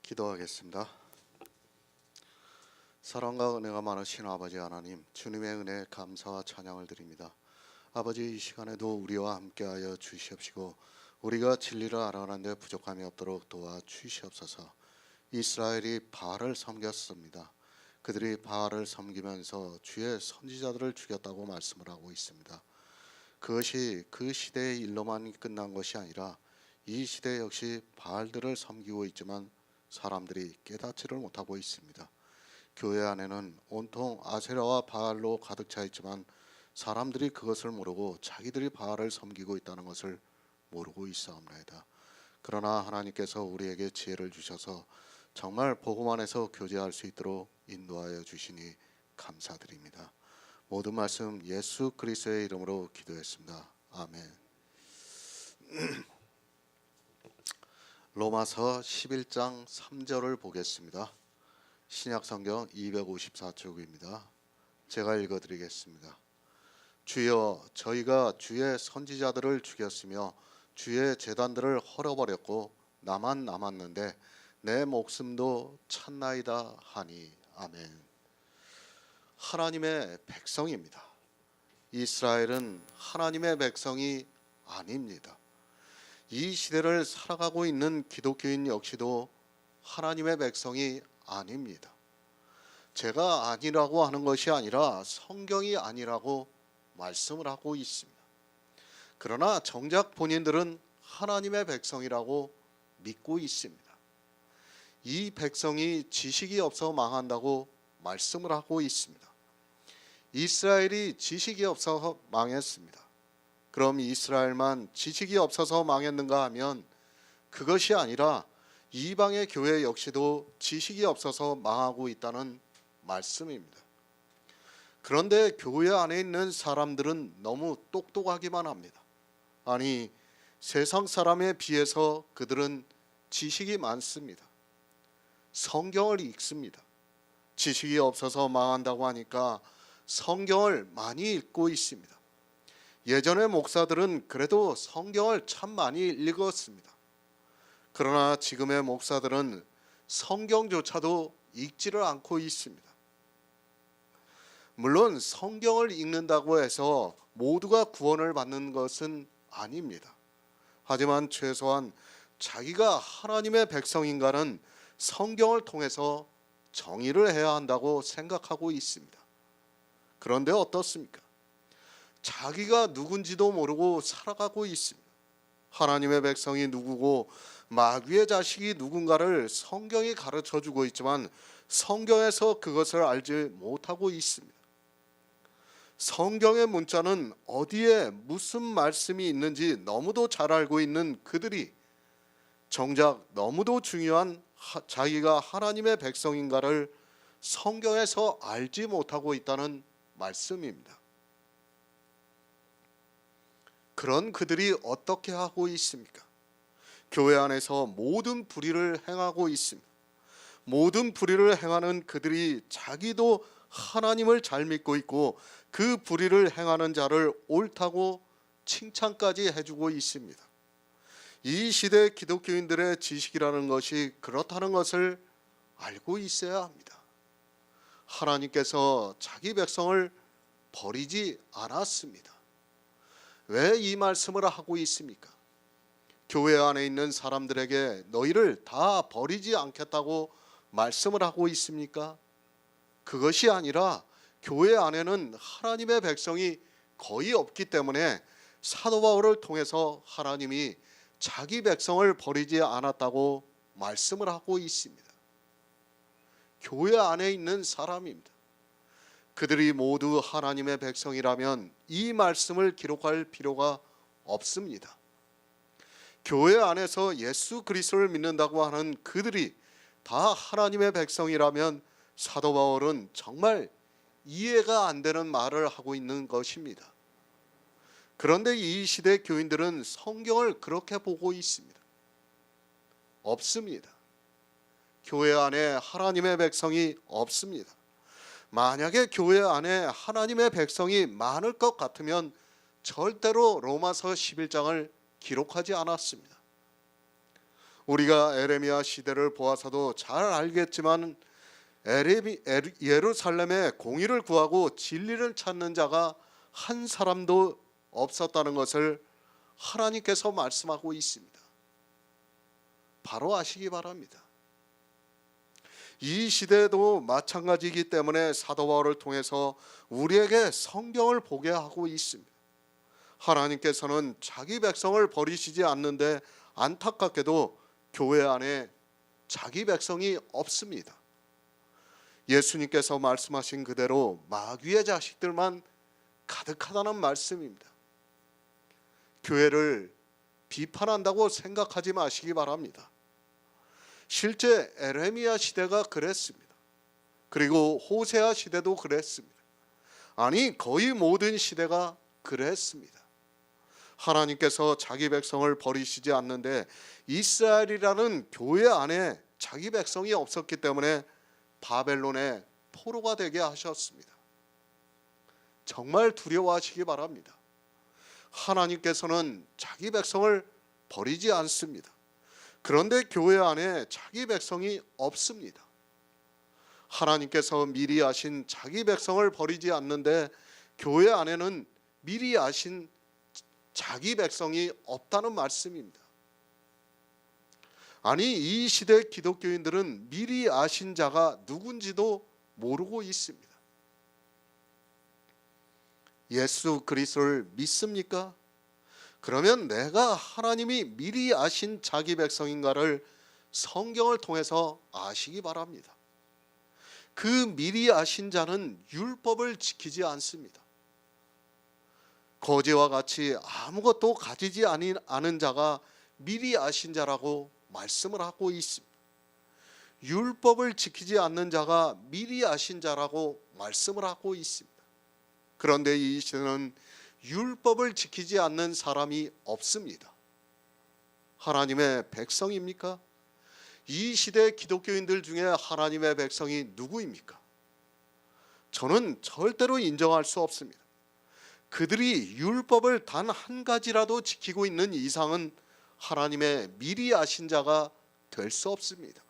기도하겠습니다. 사랑과 은혜가 많으신 아버지 하나님, 주님의 은혜에 감사와 찬양을 드립니다. 아버지, 이 시간에도 우리와 함께하여 주시옵시고 우리가 진리를 알아가는 데 부족함이 없도록 도와주시옵소서. 이스라엘이 바알을 섬겼습니다. 그들이 바알을 섬기면서 주의 선지자들을 죽였다고 말씀을 하고 있습니다. 그것이 그 시대의 일로만 끝난 것이 아니라 이 시대 역시 바알들을 섬기고 있지만 사람들이 깨닫지를 못하고 있습니다. 교회 안에는 온통 아세라와 바알로 가득 차 있지만 사람들이 그것을 모르고 자기들이 바알을 섬기고 있다는 것을 모르고 있사옵나이다. 그러나 하나님께서 우리에게 지혜를 주셔서 정말 복음 안에서 교제할 수 있도록 인도하여 주시니 감사드립니다. 모든 말씀 예수 그리스도의 이름으로 기도했습니다. 아멘. 로마서 11장 3절을 보겠습니다. 신약성경 254쪽입니다. 제가 읽어드리겠습니다. 주여, 저희가 주의 선지자들을 죽였으며 주의 제단들을 헐어버렸고 나만 남았는데 내 목숨도 찼나이다 하니. 아멘. 하나님의 백성입니다. 이스라엘은 하나님의 백성이 아닙니다. 이 시대를 살아가고 있는 기독교인 역시도 하나님의 백성이 아닙니다. 제가 아니라고 하는 것이 아니라 성경이 아니라고 말씀을 하고 있습니다. 그러나 정작 본인들은 하나님의 백성이라고 믿고 있습니다. 이 백성이 지식이 없어 망한다고 말씀을 하고 있습니다. 이스라엘이 지식이 없어서 망했습니다. 그럼 이스라엘만 지식이 없어서 망했는가 하면 그것이 아니라 이방의 교회 역시도 지식이 없어서 망하고 있다는 말씀입니다. 그런데 교회 안에 있는 사람들은 너무 똑똑하기만 합니다. 아니, 세상 사람에 비해서 그들은 지식이 많습니다. 성경을 읽습니다. 지식이 없어서 망한다고 하니까 성경을 많이 읽고 있습니다. 예전의 목사들은 그래도 성경을 참 많이 읽었습니다. 그러나 지금의 목사들은 성경조차도 읽지를 않고 있습니다. 물론 성경을 읽는다고 해서 모두가 구원을 받는 것은 아닙니다. 하지만 최소한 자기가 하나님의 백성인가는 성경을 통해서 정의를 해야 한다고 생각하고 있습니다. 그런데 어떻습니까? 자기가 누군지도 모르고 살아가고 있습니다. 하나님의 백성이 누구고 마귀의 자식이 누군가를 성경이 가르쳐주고 있지만 성경에서 그것을 알지 못하고 있습니다. 성경의 문자는 어디에 무슨 말씀이 있는지 너무도 잘 알고 있는 그들이 정작 너무도 중요한 자기가 하나님의 백성인가를 성경에서 알지 못하고 있다는 말씀입니다. 그런 그들이 어떻게 하고 있습니까? 교회 안에서 모든 불의를 행하고 있습니다. 모든 불의를 행하는 그들이 자기도 하나님을 잘 믿고 있고 그 불의를 행하는 자를 옳다고 칭찬까지 해주고 있습니다. 이 시대 기독교인들의 지식이라는 것이 그렇다는 것을 알고 있어야 합니다. 하나님께서 자기 백성을 버리지 않았습니다. 왜 이 말씀을 하고 있습니까? 교회 안에 있는 사람들에게 너희를 다 버리지 않겠다고 말씀을 하고 있습니까? 그것이 아니라 교회 안에는 하나님의 백성이 거의 없기 때문에 사도 바울을 통해서 하나님이 자기 백성을 버리지 않았다고 말씀을 하고 있습니다. 교회 안에 있는 사람입니다. 그들이 모두 하나님의 백성이라면 이 말씀을 기록할 필요가 없습니다. 교회 안에서 예수 그리스도를 믿는다고 하는 그들이 다 하나님의 백성이라면 사도 바울은 정말 이해가 안 되는 말을 하고 있는 것입니다. 그런데 이 시대 교인들은 성경을 그렇게 보고 있습니다. 없습니다. 교회 안에 하나님의 백성이 없습니다. 만약에 교회 안에 하나님의 백성이 많을 것 같으면 절대로 로마서 11장을 기록하지 않았습니다. 우리가 에레미야 시대를 보아서도 잘 알겠지만 예루살렘에 공의를 구하고 진리를 찾는 자가 한 사람도 없었다는 것을 하나님께서 말씀하고 있습니다. 바로 아시기 바랍니다. 이 시대도 마찬가지이기 때문에 사도 바울을 통해서 우리에게 성경을 보게 하고 있습니다. 하나님께서는 자기 백성을 버리시지 않는데 안타깝게도 교회 안에 자기 백성이 없습니다. 예수님께서 말씀하신 그대로 마귀의 자식들만 가득하다는 말씀입니다. 교회를 비판한다고 생각하지 마시기 바랍니다. 실제 에레미야 시대가 그랬습니다. 그리고 호세아 시대도 그랬습니다. 아니, 거의 모든 시대가 그랬습니다. 하나님께서 자기 백성을 버리시지 않는데 이스라엘이라는 교회 안에 자기 백성이 없었기 때문에 바벨론의 포로가 되게 하셨습니다. 정말 두려워하시기 바랍니다. 하나님께서는 자기 백성을 버리지 않습니다. 그런데 교회 안에 자기 백성이 없습니다. 하나님께서 미리 아신 자기 백성을 버리지 않는데 교회 안에는 미리 아신 자기 백성이 없다는 말씀입니다. 아니, 이 시대 기독교인들은 미리 아신 자가 누군지도 모르고 있습니다. 예수 그리스도를 믿습니까? 그러면 내가 하나님이 미리 아신 자기 백성인가를 성경을 통해서 아시기 바랍니다. 그 미리 아신 자는 율법을 지키지 않습니다. 거지와 같이 아무것도 가지지 않은 자가 미리 아신 자라고 말씀을 하고 있습니다. 율법을 지키지 않는 자가 미리 아신 자라고 말씀을 하고 있습니다. 그런데 이 시대는 율법을 지키지 않는 사람이 없습니다. 하나님의 백성입니까? 이 시대 기독교인들 중에 하나님의 백성이 누구입니까? 저는 절대로 인정할 수 없습니다. 그들이 율법을 단 한 가지라도 지키고 있는 이상은 하나님의 미리 아신 자가 될 수 없습니다.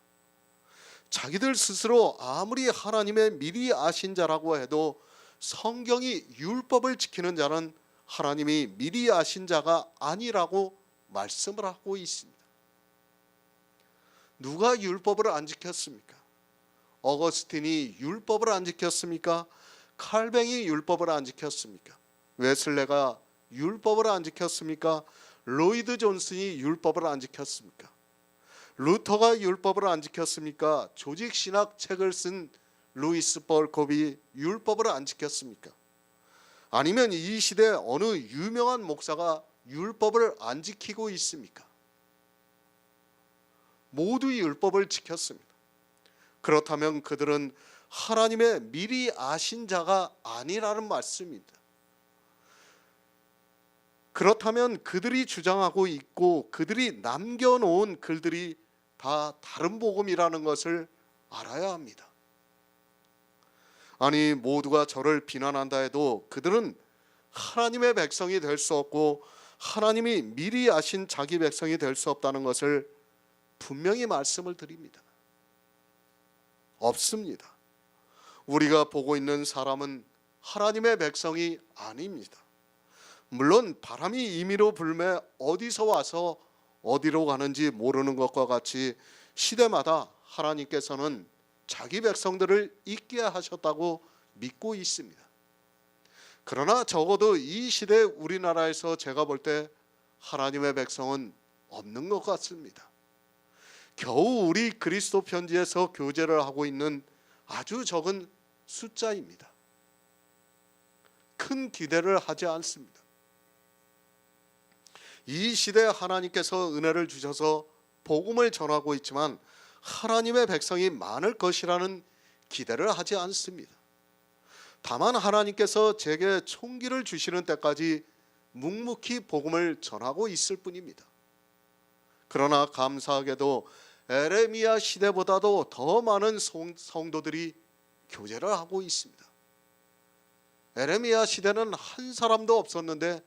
자기들 스스로 아무리 하나님의 미리 아신 자라고 해도 성경이 율법을 지키는 자는 하나님이 미리 아신 자가 아니라고 말씀을 하고 있습니다. 누가 율법을 안 지켰습니까? 어거스틴이 율법을 안 지켰습니까? 칼뱅이 율법을 안 지켰습니까? 웨슬레가 율법을 안 지켰습니까? 로이드 존슨이 율법을 안 지켰습니까? 루터가 율법을 안 지켰습니까? 조직 신학 책을 쓴 루이스 벌콥이 율법을 안 지켰습니까? 아니면 이 시대 어느 유명한 목사가 율법을 안 지키고 있습니까? 모두 율법을 지켰습니다. 그렇다면 그들은 하나님의 미리 아신 자가 아니라는 말씀입니다. 그렇다면 그들이 주장하고 있고 그들이 남겨놓은 글들이 다 다른 복음이라는 것을 알아야 합니다. 아니, 모두가 저를 비난한다 해도 그들은 하나님의 백성이 될 수 없고 하나님이 미리 아신 자기 백성이 될 수 없다는 것을 분명히 말씀을 드립니다. 없습니다. 우리가 보고 있는 사람은 하나님의 백성이 아닙니다. 물론 바람이 임의로 불매 어디서 와서 어디로 가는지 모르는 것과 같이 시대마다 하나님께서는 자기 백성들을 있게 하셨다고 믿고 있습니다. 그러나 적어도 이 시대 우리나라에서 제가 볼 때 하나님의 백성은 없는 것 같습니다. 겨우 우리 그리스도 편지에서 교제를 하고 있는 아주 적은 숫자입니다. 큰 기대를 하지 않습니다. 이 시대에 하나님께서 은혜를 주셔서 복음을 전하고 있지만 하나님의 백성이 많을 것이라는 기대를 하지 않습니다. 다만 하나님께서 제게 총기를 주시는 때까지 묵묵히 복음을 전하고 있을 뿐입니다. 그러나 감사하게도 에레미야 시대보다도 더 많은 성도들이 교제를 하고 있습니다. 에레미야 시대는 한 사람도 없었는데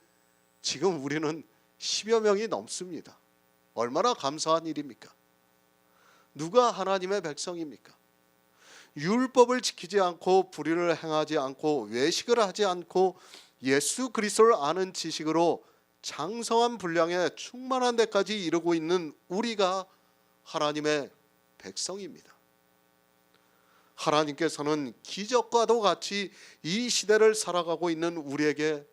지금 우리는 10여 명이 넘습니다. 얼마나 감사한 일입니까? 누가 하나님의 백성입니까? 율법을 지키지 않고 불의를 행하지 않고 외식을 하지 않고 예수 그리스도를 아는 지식으로 장성한 분량에 충만한 데까지 이르고 있는 우리가 하나님의 백성입니다. 하나님께서는 기적과도 같이 이 시대를 살아가고 있는 우리에게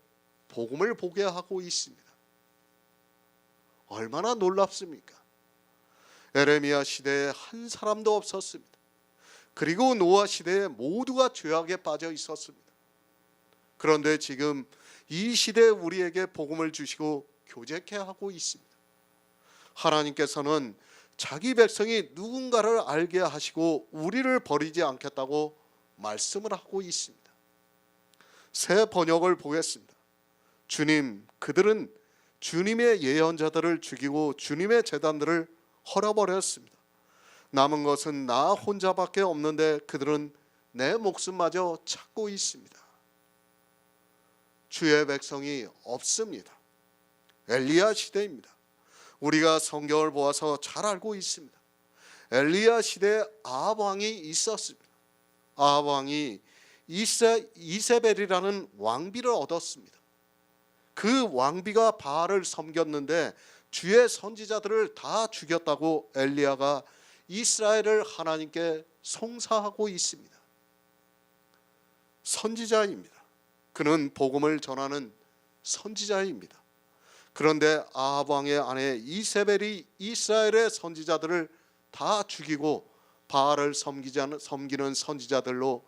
복음을 보게 하고 있습니다. 얼마나 놀랍습니까? 에레미야 시대에 한 사람도 없었습니다. 그리고 노아 시대에 모두가 죄악에 빠져 있었습니다. 그런데 지금 이 시대에 우리에게 복음을 주시고 교제케 하고 있습니다. 하나님께서는 자기 백성이 누군가를 알게 하시고 우리를 버리지 않겠다고 말씀을 하고 있습니다. 새 번역을 보겠습니다. 주님, 그들은 주님의 예언자들을 죽이고 주님의 제단들을 헐어버렸습니다. 남은 것은 나 혼자밖에 없는데 그들은 내 목숨마저 찾고 있습니다. 주의 백성이 없습니다. 엘리야 시대입니다. 우리가 성경을 보아서 잘 알고 있습니다. 엘리야 시대에 아합 왕이 있었습니다. 아합 왕이 이세벨이라는 왕비를 얻었습니다. 그 왕비가 바알을 섬겼는데 주의 선지자들을 다 죽였다고 엘리야가 이스라엘을 하나님께 송사하고 있습니다. 선지자입니다. 그는 복음을 전하는 선지자입니다. 그런데 아합 왕의 아내 이세벨이 이스라엘의 선지자들을 다 죽이고 바알을 섬기는 선지자들로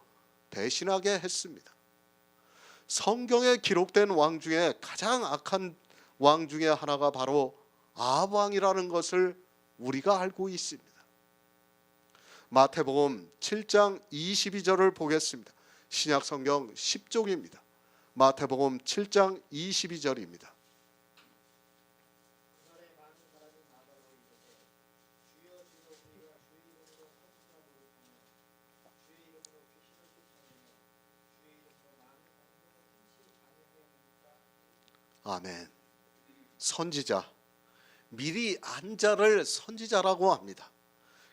배신하게 했습니다. 성경에 기록된 왕 중에 가장 악한 왕 중에 하나가 바로 아합 왕이라는 것을 우리가 알고 있습니다. 마태복음 7장 22절을 보겠습니다. 신약 성경 10쪽입니다. 마태복음 7장 22절입니다. 아멘. 선지자, 미리 안자를 선지자라고 합니다.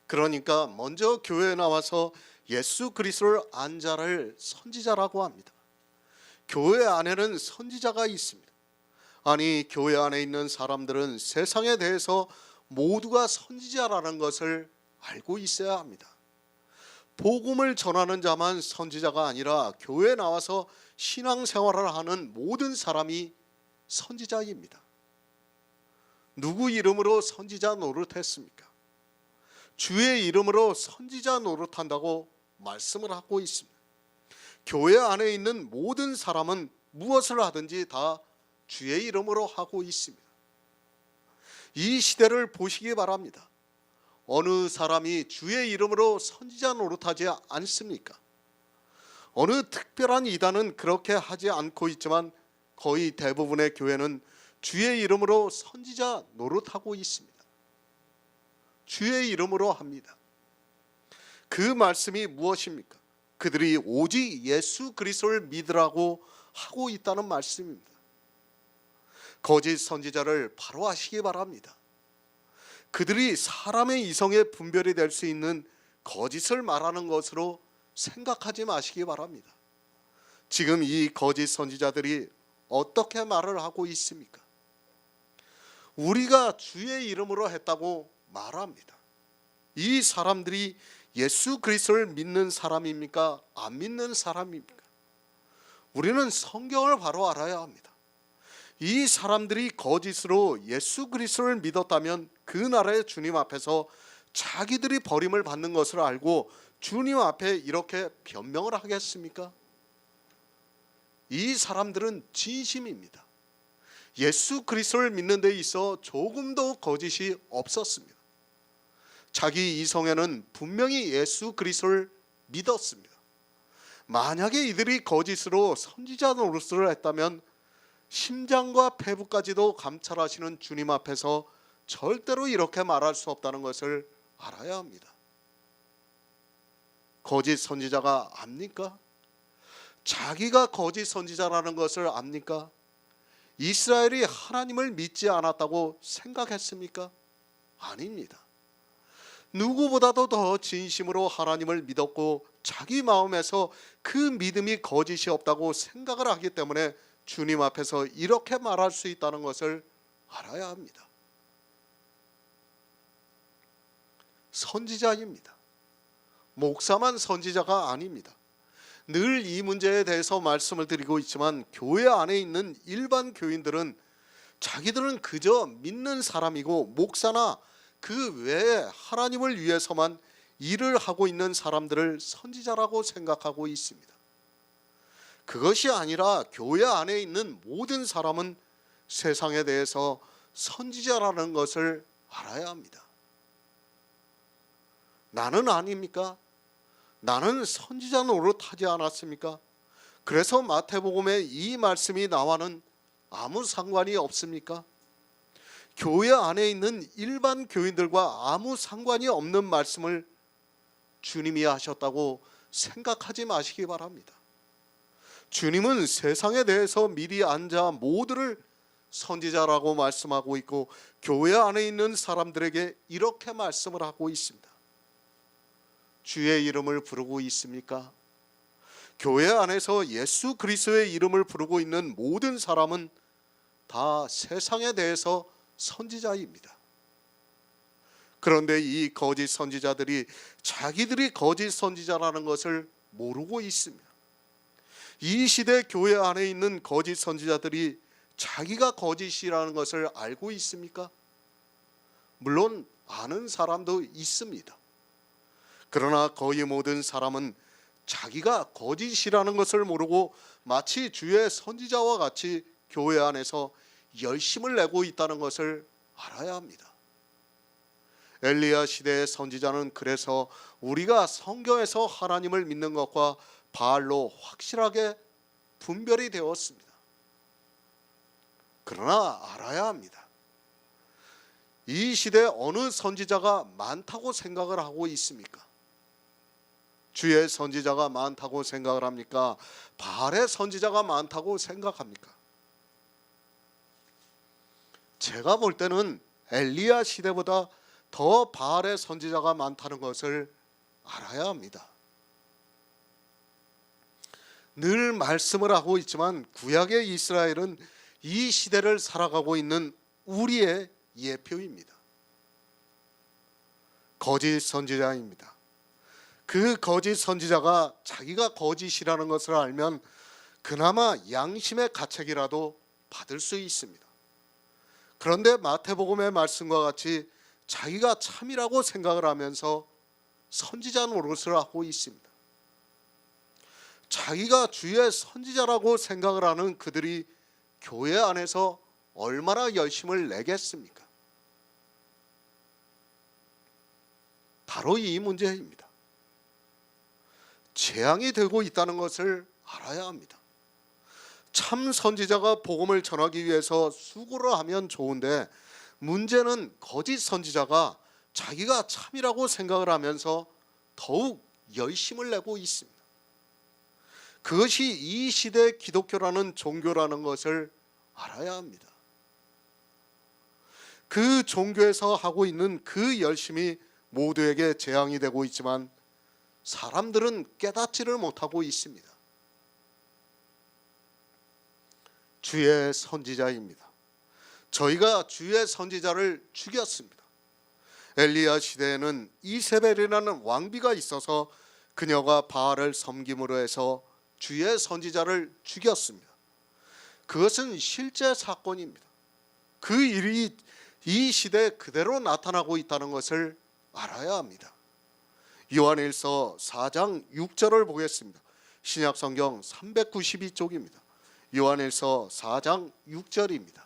그러니까 먼저 교회에 나와서 예수 그리스도를 안자를 선지자라고 합니다. 교회 안에는 선지자가 있습니다. 아니, 교회 안에 있는 사람들은 세상에 대해서 모두가 선지자라는 것을 알고 있어야 합니다. 복음을 전하는 자만 선지자가 아니라 교회에 나와서 신앙생활을 하는 모든 사람이 선지자입니다. 누구 이름으로 선지자 노릇했습니까? 주의 이름으로 선지자 노릇한다고 말씀을 하고 있습니다. 교회 안에 있는 모든 사람은 무엇을 하든지 다 주의 이름으로 하고 있습니다. 이 시대를 보시기 바랍니다. 어느 사람이 주의 이름으로 선지자 노릇하지 않습니까? 어느 특별한 이단은 그렇게 하지 않고 있지만 거의 대부분의 교회는 주의 이름으로 선지자 노릇하고 있습니다. 주의 이름으로 합니다. 그 말씀이 무엇입니까? 그들이 오직 예수 그리스도를 믿으라고 하고 있다는 말씀입니다. 거짓 선지자를 바로 아시기 바랍니다. 그들이 사람의 이성에 분별이 될 수 있는 거짓을 말하는 것으로 생각하지 마시기 바랍니다. 지금 이 거짓 선지자들이 어떻게 말을 하고 있습니까? 우리가 주의 이름으로 했다고 말합니다. 이 사람들이 예수 그리스도를 믿는 사람입니까? 안 믿는 사람입니까? 우리는 성경을 바로 알아야 합니다. 이 사람들이 거짓으로 예수 그리스도를 믿었다면 그 나라의 주님 앞에서 자기들이 버림을 받는 것을 알고 주님 앞에 이렇게 변명을 하겠습니까? 이 사람들은 진심입니다. 예수 그리스도를 믿는 데 있어 조금도 거짓이 없었습니다. 자기 이성에는 분명히 예수 그리스도를 믿었습니다. 만약에 이들이 거짓으로 선지자 노릇을 했다면 심장과 폐부까지도 감찰하시는 주님 앞에서 절대로 이렇게 말할 수 없다는 것을 알아야 합니다. 거짓 선지자가 압니까? 자기가 거짓 선지자라는 것을 압니까? 이스라엘이 하나님을 믿지 않았다고 생각했습니까? 아닙니다. 누구보다도 더 진심으로 하나님을 믿었고 자기 마음에서 그 믿음이 거짓이 없다고 생각을 하기 때문에 주님 앞에서 이렇게 말할 수 있다는 것을 알아야 합니다. 선지자입니다. 목사만 선지자가 아닙니다. 늘 이 문제에 대해서 말씀을 드리고 있지만 교회 안에 있는 일반 교인들은 자기들은 그저 믿는 사람이고 목사나 그 외에 하나님을 위해서만 일을 하고 있는 사람들을 선지자라고 생각하고 있습니다. 그것이 아니라 교회 안에 있는 모든 사람은 세상에 대해서 선지자라는 것을 알아야 합니다. 나는 아닙니까? 나는 선지자 노릇하지 않았습니까? 그래서 마태복음에 이 말씀이 나와는 아무 상관이 없습니까? 교회 안에 있는 일반 교인들과 아무 상관이 없는 말씀을 주님이 하셨다고 생각하지 마시기 바랍니다. 주님은 세상에 대해서 미리 앉아 모두를 선지자라고 말씀하고 있고 교회 안에 있는 사람들에게 이렇게 말씀을 하고 있습니다. 주의 이름을 부르고 있습니까? 교회 안에서 예수 그리스도의 이름을 부르고 있는 모든 사람은 다 세상에 대해서 선지자입니다. 그런데 이 거짓 선지자들이 자기들이 거짓 선지자라는 것을 모르고 있습니다. 이 시대 교회 안에 있는 거짓 선지자들이 자기가 거짓이라는 것을 알고 있습니까? 물론 아는 사람도 있습니다. 그러나 거의 모든 사람은 자기가 거짓이라는 것을 모르고 마치 주의 선지자와 같이 교회 안에서 열심을 내고 있다는 것을 알아야 합니다. 엘리야 시대의 선지자는 그래서 우리가 성경에서 하나님을 믿는 것과 바알로 확실하게 분별이 되었습니다. 그러나 알아야 합니다. 이 시대에 어느 선지자가 많다고 생각을 하고 있습니까? 주의 선지자가 많다고 생각을 합니까? 바알의 선지자가 많다고 생각합니까? 제가 볼 때는 엘리야 시대보다 더 바알의 선지자가 많다는 것을 알아야 합니다. 늘 말씀을 하고 있지만 구약의 이스라엘은 이 시대를 살아가고 있는 우리의 예표입니다. 거짓 선지자입니다. 그 거짓 선지자가 자기가 거짓이라는 것을 알면 그나마 양심의 가책이라도 받을 수 있습니다. 그런데 마태복음의 말씀과 같이 자기가 참이라고 생각을 하면서 선지자 노릇을 하고 있습니다. 자기가 주의 선지자라고 생각을 하는 그들이 교회 안에서 얼마나 열심을 내겠습니까? 바로 이 문제입니다. 재앙이 되고 있다는 것을 알아야 합니다. 참 선지자가 복음을 전하기 위해서 수고를 하면 좋은데 문제는 거짓 선지자가 자기가 참이라고 생각을 하면서 더욱 열심을 내고 있습니다. 그것이 이 시대 기독교라는 종교라는 것을 알아야 합니다. 그 종교에서 하고 있는 그 열심이 모두에게 재앙이 되고 있지만 사람들은 깨닫지를 못하고 있습니다. 주의 선지자입니다. 저희가 주의 선지자를 죽였습니다. 엘리야 시대에는 이세벨이라는 왕비가 있어서 그녀가 바알을 섬김으로 해서 주의 선지자를 죽였습니다. 그것은 실제 사건입니다. 그 일이 이 시대에 그대로 나타나고 있다는 것을 알아야 합니다. 요한일서 4장 6절을 보겠습니다. 신약성경 392쪽입니다. 요한일서 4장 6절입니다.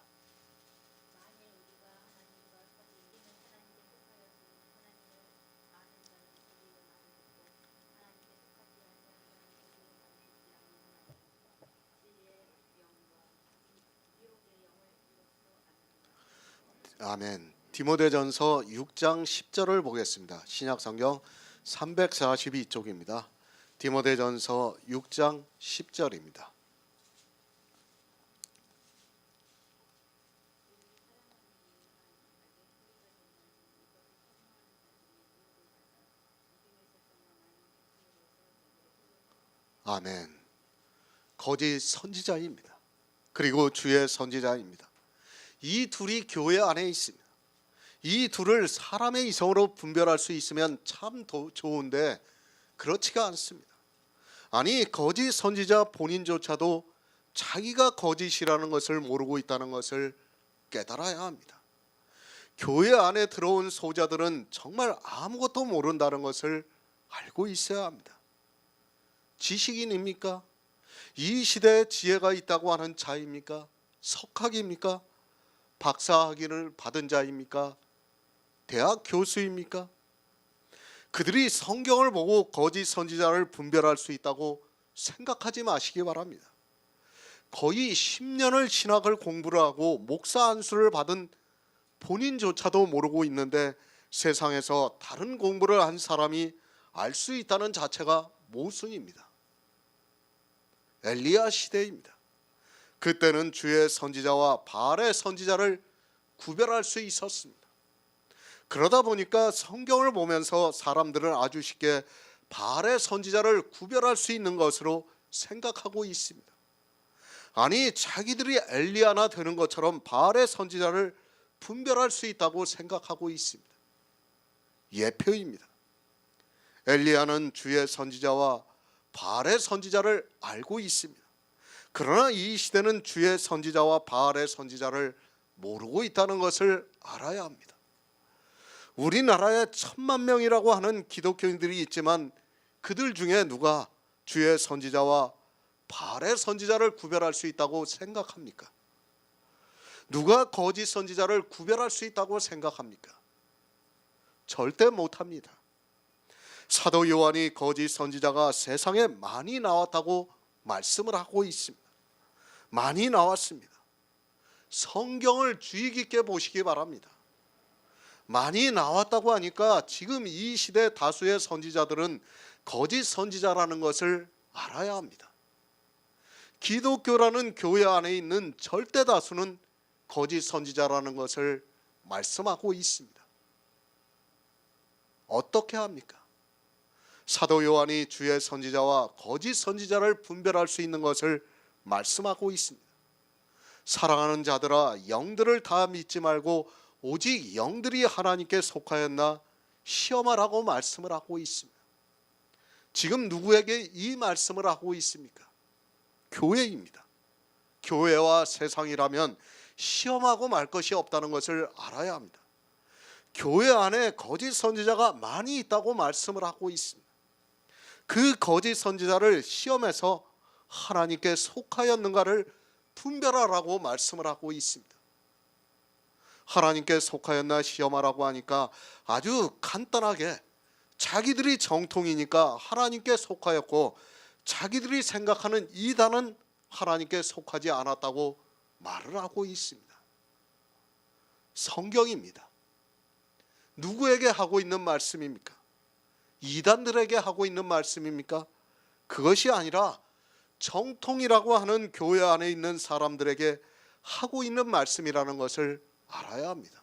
아멘. 디모데전서 6장 10절을 보겠습니다. 신약성경 342쪽입니다. 디모데전서 6장 10절입니다. 아멘. 거짓 선지자입니다. 그리고 주의 선지자입니다. 이 둘이 교회 안에 있습니다. 이 둘을 사람의 이성으로 분별할 수 있으면 참 좋은데 그렇지가 않습니다. 아니, 거짓 선지자 본인조차도 자기가 거짓이라는 것을 모르고 있다는 것을 깨달아야 합니다. 교회 안에 들어온 소자들은 정말 아무것도 모른다는 것을 알고 있어야 합니다. 지식인입니까? 이 시대에 지혜가 있다고 하는 자입니까? 석학입니까? 박사학위를 받은 자입니까? 대학 교수입니까? 그들이 성경을 보고 거짓 선지자를 분별할 수 있다고 생각하지 마시기 바랍니다. 거의 10년을 신학을 공부를 하고 목사 안수를 받은 본인조차도 모르고 있는데 세상에서 다른 공부를 한 사람이 알 수 있다는 자체가 모순입니다. 엘리야 시대입니다. 그때는 주의 선지자와 바알의 선지자를 구별할 수 있었습니다. 그러다 보니까 성경을 보면서 사람들은 아주 쉽게 바알의 선지자를 구별할 수 있는 것으로 생각하고 있습니다. 아니, 자기들이 엘리야나 되는 것처럼 바알의 선지자를 분별할 수 있다고 생각하고 있습니다. 예표입니다. 엘리야는 주의 선지자와 바알의 선지자를 알고 있습니다. 그러나 이 시대는 주의 선지자와 바알의 선지자를 모르고 있다는 것을 알아야 합니다. 우리나라에 1,000만 명이라고 하는 기독교인들이 있지만 그들 중에 누가 주의 선지자와 바알의 선지자를 구별할 수 있다고 생각합니까? 누가 거짓 선지자를 구별할 수 있다고 생각합니까? 절대 못합니다. 사도 요한이 거짓 선지자가 세상에 많이 나왔다고 말씀을 하고 있습니다. 많이 나왔습니다. 성경을 주의 깊게 보시기 바랍니다. 많이 나왔다고 하니까 지금 이 시대 다수의 선지자들은 거짓 선지자라는 것을 알아야 합니다. 기독교라는 교회 안에 있는 절대 다수는 거짓 선지자라는 것을 말씀하고 있습니다. 어떻게 합니까? 사도 요한이 주의 선지자와 거짓 선지자를 분별할 수 있는 것을 말씀하고 있습니다. 사랑하는 자들아, 영들을 다 믿지 말고 오직 영들이 하나님께 속하였나 시험하라고 말씀을 하고 있습니다. 지금 누구에게 이 말씀을 하고 있습니까? 교회입니다. 교회와 세상이라면 시험하고 말 것이 없다는 것을 알아야 합니다. 교회 안에 거짓 선지자가 많이 있다고 말씀을 하고 있습니다. 그 거짓 선지자를 시험해서 하나님께 속하였는가를 분별하라고 말씀을 하고 있습니다. 하나님께 속하였나 시험하라고 하니까 아주 간단하게 자기들이 정통이니까 하나님께 속하였고 자기들이 생각하는 이단은 하나님께 속하지 않았다고 말을 하고 있습니다. 성경입니다. 누구에게 하고 있는 말씀입니까? 이단들에게 하고 있는 말씀입니까? 그것이 아니라 정통이라고 하는 교회 안에 있는 사람들에게 하고 있는 말씀이라는 것을 알아야 합니다.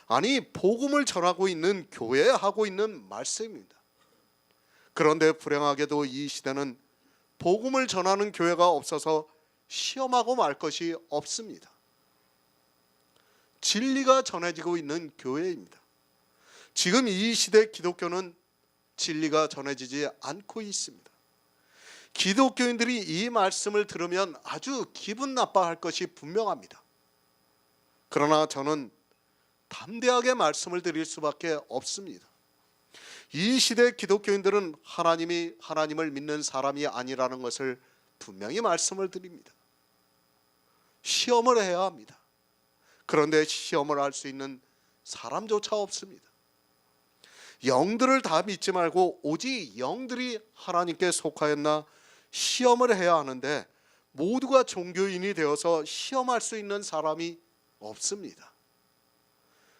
아니, 복음을 전하고 있는 교회에 하고 있는 말씀입니다. 그런데 불행하게도 이 시대는 복음을 전하는 교회가 없어서 시험하고 말 것이 없습니다. 진리가 전해지고 있는 교회입니다. 지금 이 시대 기독교는 진리가 전해지지 않고 있습니다. 기독교인들이 이 말씀을 들으면 아주 기분 나빠할 것이 분명합니다. 그러나 저는 담대하게 말씀을 드릴 수밖에 없습니다. 이 시대 기독교인들은 하나님을 믿는 사람이 아니라는 것을 분명히 말씀을 드립니다. 시험을 해야 합니다. 그런데 시험을 할 수 있는 사람조차 없습니다. 영들을 다 믿지 말고 오직 영들이 하나님께 속하였나 시험을 해야 하는데 모두가 종교인이 되어서 시험할 수 있는 사람이 없습니다.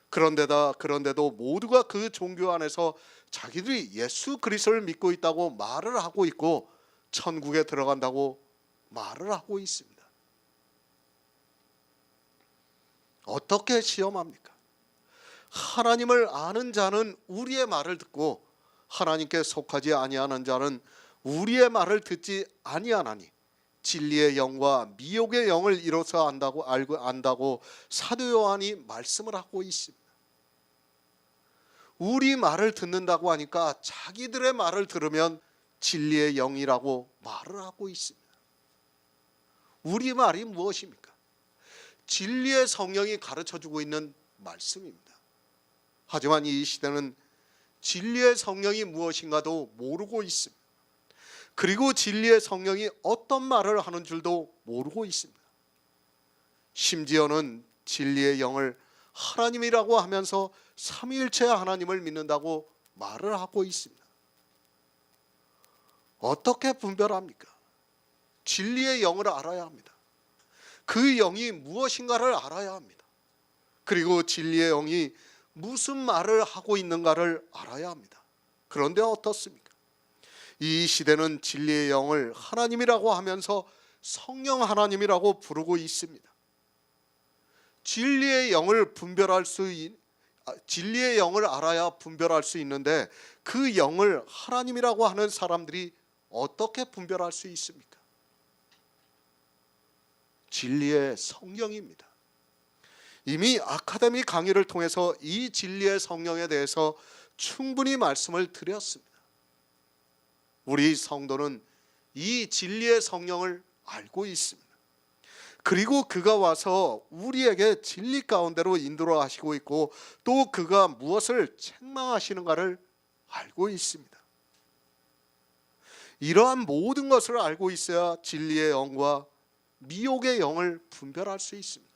그런데도 모두가 그 종교 안에서 자기들이 예수 그리스도를 믿고 있다고 말을 하고 있고 천국에 들어간다고 말을 하고 있습니다. 어떻게 시험합니까? 하나님을 아는 자는 우리의 말을 듣고 하나님께 속하지 아니하는 자는 우리의 말을 듣지 아니하나니 진리의 영과 미혹의 영을 이로써 안다고 사도 요한이 말씀을 하고 있습니다. 우리 말을 듣는다고 하니까 자기들의 말을 들으면 진리의 영이라고 말을 하고 있습니다. 우리 말이 무엇입니까? 진리의 성령이 가르쳐주고 있는 말씀입니다. 하지만 이 시대는 진리의 성령이 무엇인가도 모르고 있습니다. 그리고 진리의 성령이 어떤 말을 하는 줄도 모르고 있습니다. 심지어는 진리의 영을 하나님이라고 하면서 삼위일체 하나님을 믿는다고 말을 하고 있습니다. 어떻게 분별합니까? 진리의 영을 알아야 합니다. 그 영이 무엇인가를 알아야 합니다. 그리고 진리의 영이 무슨 말을 하고 있는가를 알아야 합니다. 그런데 어떻습니까? 이 시대는 진리의 영을 하나님이라고 하면서 성령 하나님이라고 부르고 있습니다. 진리의 영을 알아야 분별할 수 있는데 그 영을 하나님이라고 하는 사람들이 어떻게 분별할 수 있습니까? 진리의 성령입니다. 이미 아카데미 강의를 통해서 이 진리의 성령에 대해서 충분히 말씀을 드렸습니다. 우리 성도는 이 진리의 성령을 알고 있습니다. 그리고 그가 와서 우리에게 진리 가운데로 인도를 하시고 있고 또 그가 무엇을 책망하시는가를 알고 있습니다. 이러한 모든 것을 알고 있어야 진리의 영과 미혹의 영을 분별할 수 있습니다.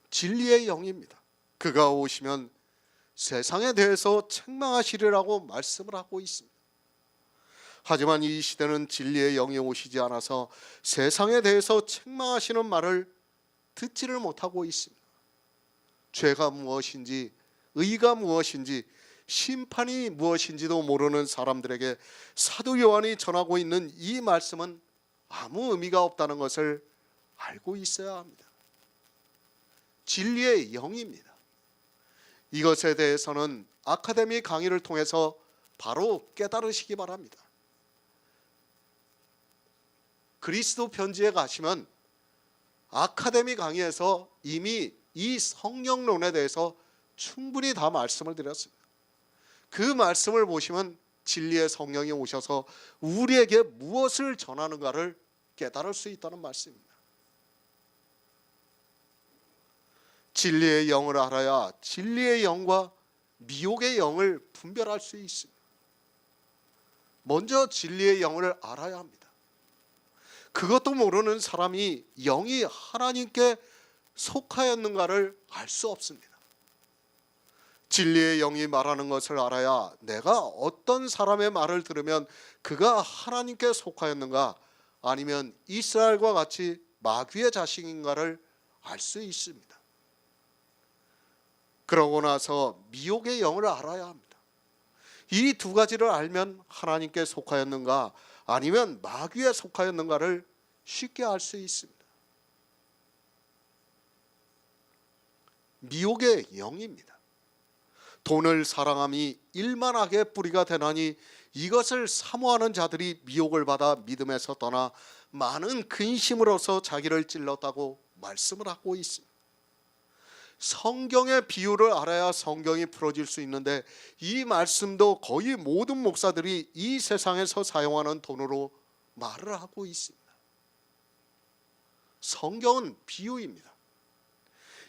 진리의 영입니다. 그가 오시면 세상에 대해서 책망하시리라고 말씀을 하고 있습니다. 하지만 이 시대는 진리의 영이 오시지 않아서 세상에 대해서 책망하시는 말을 듣지를 못하고 있습니다. 죄가 무엇인지, 의가 무엇인지, 심판이 무엇인지도 모르는 사람들에게 사도 요한이 전하고 있는 이 말씀은 아무 의미가 없다는 것을 알고 있어야 합니다. 진리의 영입니다. 이것에 대해서는 아카데미 강의를 통해서 바로 깨달으시기 바랍니다. 그리스도 편지에 가시면 아카데미 강의에서 이미 이 성령론에 대해서 충분히 다 말씀을 드렸습니다. 그 말씀을 보시면 진리의 성령이 오셔서 우리에게 무엇을 전하는가를 깨달을 수 있다는 말씀입니다. 진리의 영을 알아야 진리의 영과 미혹의 영을 분별할 수 있습니다. 먼저 진리의 영을 알아야 합니다. 그것도 모르는 사람이 영이 하나님께 속하였는가를 알 수 없습니다. 진리의 영이 말하는 것을 알아야 내가 어떤 사람의 말을 들으면 그가 하나님께 속하였는가 아니면 이스라엘과 같이 마귀의 자식인가를 알 수 있습니다. 그러고 나서 미혹의 영을 알아야 합니다. 이 두 가지를 알면 하나님께 속하였는가 아니면 마귀에 속하였는가를 쉽게 알 수 있습니다. 미혹의 영입니다. 돈을 사랑함이 일만하게 뿌리가 되나니 이것을 사모하는 자들이 미혹을 받아 믿음에서 떠나 많은 근심으로서 자기를 찔렀다고 말씀을 하고 있습니다. 성경의 비유를 알아야 성경이 풀어질 수 있는데 이 말씀도 거의 모든 목사들이 이 세상에서 사용하는 돈으로 말을 하고 있습니다. 성경은 비유입니다.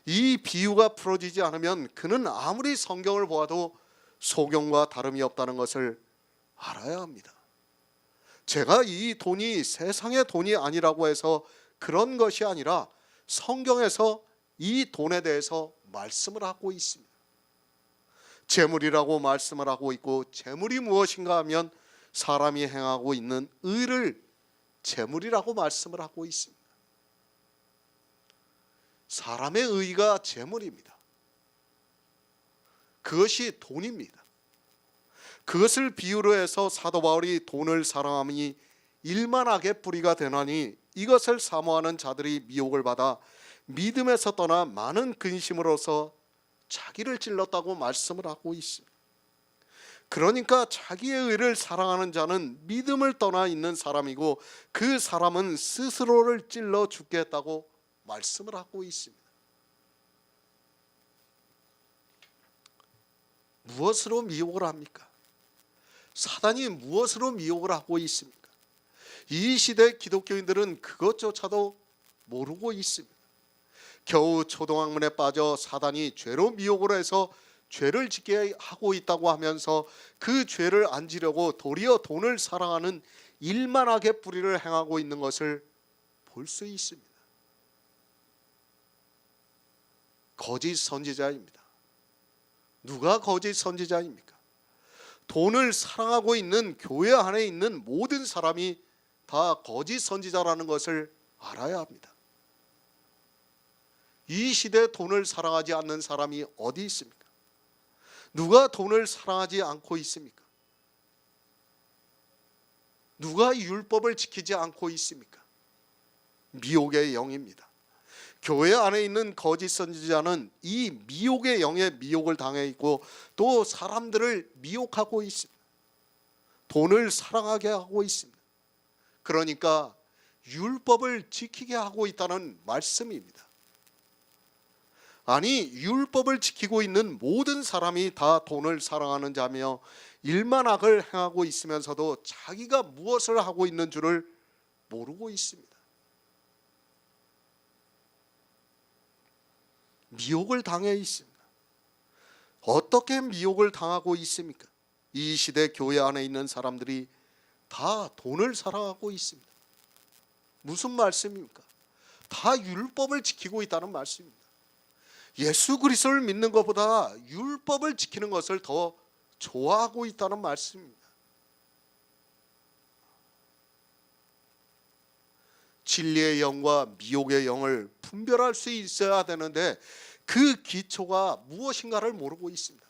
이 비유가 풀어지지 않으면 그는 아무리 성경을 보아도 소경과 다름이 없다는 것을 알아야 합니다. 제가 이 돈이 세상의 돈이 아니라고 해서 그런 것이 아니라 성경에서 이 돈에 대해서 말씀을 하고 있습니다. 재물이라고 말씀을 하고 있고 재물이 무엇인가 하면 사람이 행하고 있는 의를 재물이라고 말씀을 하고 있습니다. 사람의 의가 재물입니다. 그것이 돈입니다. 그것을 비유로 해서 사도 바울이 돈을 사랑함이 일만하게 뿌리가 되나니 이것을 사모하는 자들이 미혹을 받아 믿음에서 떠나 많은 근심으로서 자기를 찔렀다고 말씀을 하고 있습니다. 그러니까 자기의 의를 사랑하는 자는 믿음을 떠나 있는 사람이고 그 사람은 스스로를 찔러 죽겠다고 말씀을 하고 있습니다. 무엇으로 미혹을 합니까? 사단이 무엇으로 미혹을 하고 있습니까? 이 시대 기독교인들은 그것조차도 모르고 있습니다. 겨우 초등학문에 빠져 사단이 죄로 미혹을 해서 죄를 짓게 하고 있다고 하면서 그 죄를 안 지려고 도리어 돈을 사랑하는 일만하게 뿌리를 행하고 있는 것을 볼 수 있습니다. 거짓 선지자입니다. 누가 거짓 선지자입니까? 돈을 사랑하고 있는 교회 안에 있는 모든 사람이 다 거짓 선지자라는 것을 알아야 합니다. 이 시대에 돈을 사랑하지 않는 사람이 어디 있습니까? 누가 돈을 사랑하지 않고 있습니까? 누가 율법을 지키지 않고 있습니까? 미혹의 영입니다. 교회 안에 있는 거짓 선지자는 이 미혹의 영에 미혹을 당해 있고 또 사람들을 미혹하고 있습니다. 돈을 사랑하게 하고 있습니다. 그러니까 율법을 지키게 하고 있다는 말씀입니다. 아니, 율법을 지키고 있는 모든 사람이 다 돈을 사랑하는 자며 일만악을 행하고 있으면서도 자기가 무엇을 하고 있는 줄을 모르고 있습니다. 미혹을 당해 있습니다. 어떻게 미혹을 당하고 있습니까? 이 시대 교회 안에 있는 사람들이 다 돈을 사랑하고 있습니다. 무슨 말씀입니까? 다 율법을 지키고 있다는 말씀입니다. 예수 그리스도를 믿는 것보다 율법을 지키는 것을 더 좋아하고 있다는 말씀입니다. 진리의 영과 미혹의 영을 분별할 수 있어야 되는데 그 기초가 무엇인가를 모르고 있습니다.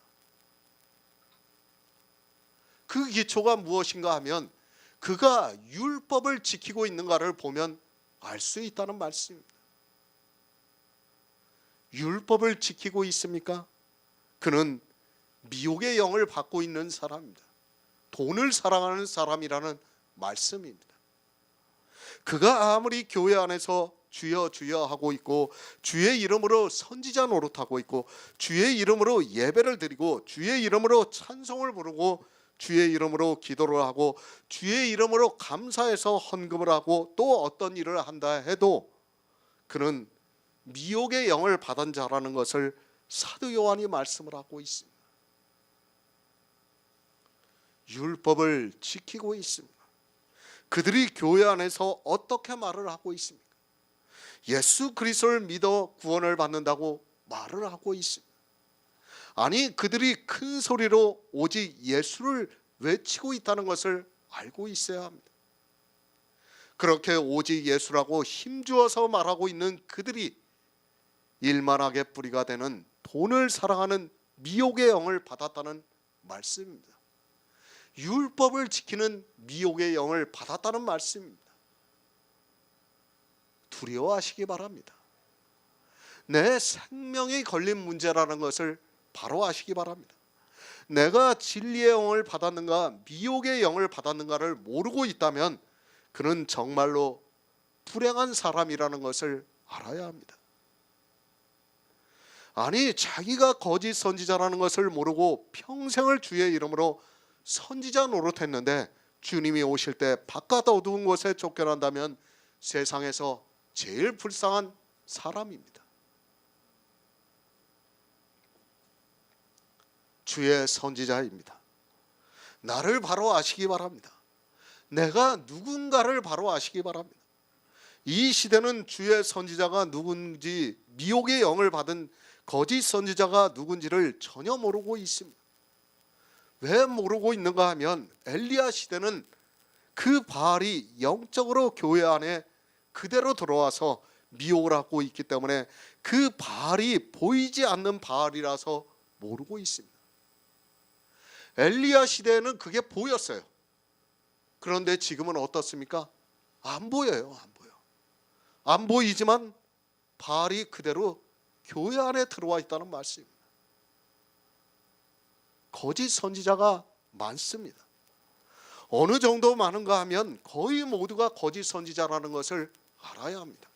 그 기초가 무엇인가 하면 그가 율법을 지키고 있는가를 보면 알 수 있다는 말씀입니다. 율법을 지키고 있습니까? 그는 미혹의 영을 받고 있는 사람입니다. 돈을 사랑하는 사람이라는 말씀입니다. 그가 아무리 교회 안에서 주여 주여 하고 있고 주의 이름으로 선지자 노릇하고 있고 주의 이름으로 예배를 드리고 주의 이름으로 찬송을 부르고 주의 이름으로 기도를 하고 주의 이름으로 감사해서 헌금을 하고 또 어떤 일을 한다 해도 그는 미혹의 영을 받은 자라는 것을 사도 요한이 말씀을 하고 있습니다. 율법을 지키고 있습니다. 그들이 교회 안에서 어떻게 말을 하고 있습니까? 예수 그리스도를 믿어 구원을 받는다고 말을 하고 있습니다. 아니, 그들이 큰 소리로 오직 예수를 외치고 있다는 것을 알고 있어야 합니다. 그렇게 오직 예수라고 힘주어서 말하고 있는 그들이 일만하게 뿌리가 되는 돈을 사랑하는 미혹의 영을 받았다는 말씀입니다. 율법을 지키는 미혹의 영을 받았다는 말씀입니다. 두려워하시기 바랍니다. 내 생명이 걸린 문제라는 것을 바로 아시기 바랍니다. 내가 진리의 영을 받았는가 미혹의 영을 받았는가를 모르고 있다면 그는 정말로 불행한 사람이라는 것을 알아야 합니다. 아니, 자기가 거짓 선지자라는 것을 모르고 평생을 주의 이름으로 선지자 노릇했는데 주님이 오실 때 바깥 어두운 곳에 쫓겨난다면 세상에서 제일 불쌍한 사람입니다. 주의 선지자입니다. 나를 바로 아시기 바랍니다. 내가 누군가를 바로 아시기 바랍니다. 이 시대는 주의 선지자가 누군지 미혹의 영을 받은 거짓 선지자가 누군지를 전혀 모르고 있습니다. 왜 모르고 있는가 하면 엘리야 시대는 그 바알이 영적으로 교회 안에 그대로 들어와서 미혹을 하고 있기 때문에 그 바알이 보이지 않는 바알이라서 모르고 있습니다. 엘리야 시대에는 그게 보였어요. 그런데 지금은 어떻습니까? 안 보여요. 안 보여. 안 보이지만 바알이 그대로 교회 안에 들어와 있다는 말씀입니다. 거짓 선지자가 많습니다. 어느 정도 많은가 하면 거의 모두가 거짓 선지자라는 것을 알아야 합니다.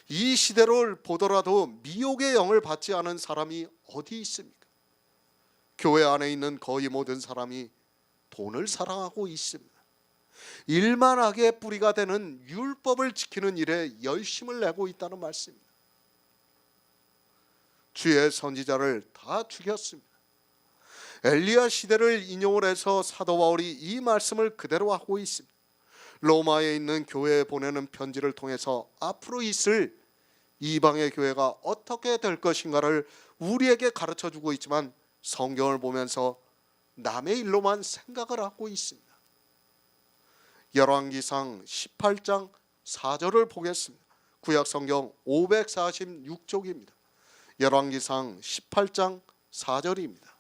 이 시대를 보더라도 미혹의 영을 받지 않은 사람이 어디 있습니까? 교회 안에 있는 거의 모든 사람이 돈을 사랑하고 있습니다. 일만 악의 뿌리가 되는 율법을 지키는 일에 열심을 내고 있다는 말씀입니다. 주의 선지자를 다 죽였습니다. 엘리야 시대를 인용을 해서 사도 바울이 이 말씀을 그대로 하고 있습니다. 로마에 있는 교회에 보내는 편지를 통해서 앞으로 있을 이방의 교회가 어떻게 될 것인가를 우리에게 가르쳐주고 있지만 성경을 보면서 남의 일로만 생각을 하고 있습니다. 열왕기상 18장 4절을 보겠습니다. 구약성경 546쪽입니다. 열왕기상 18장 4절입니다.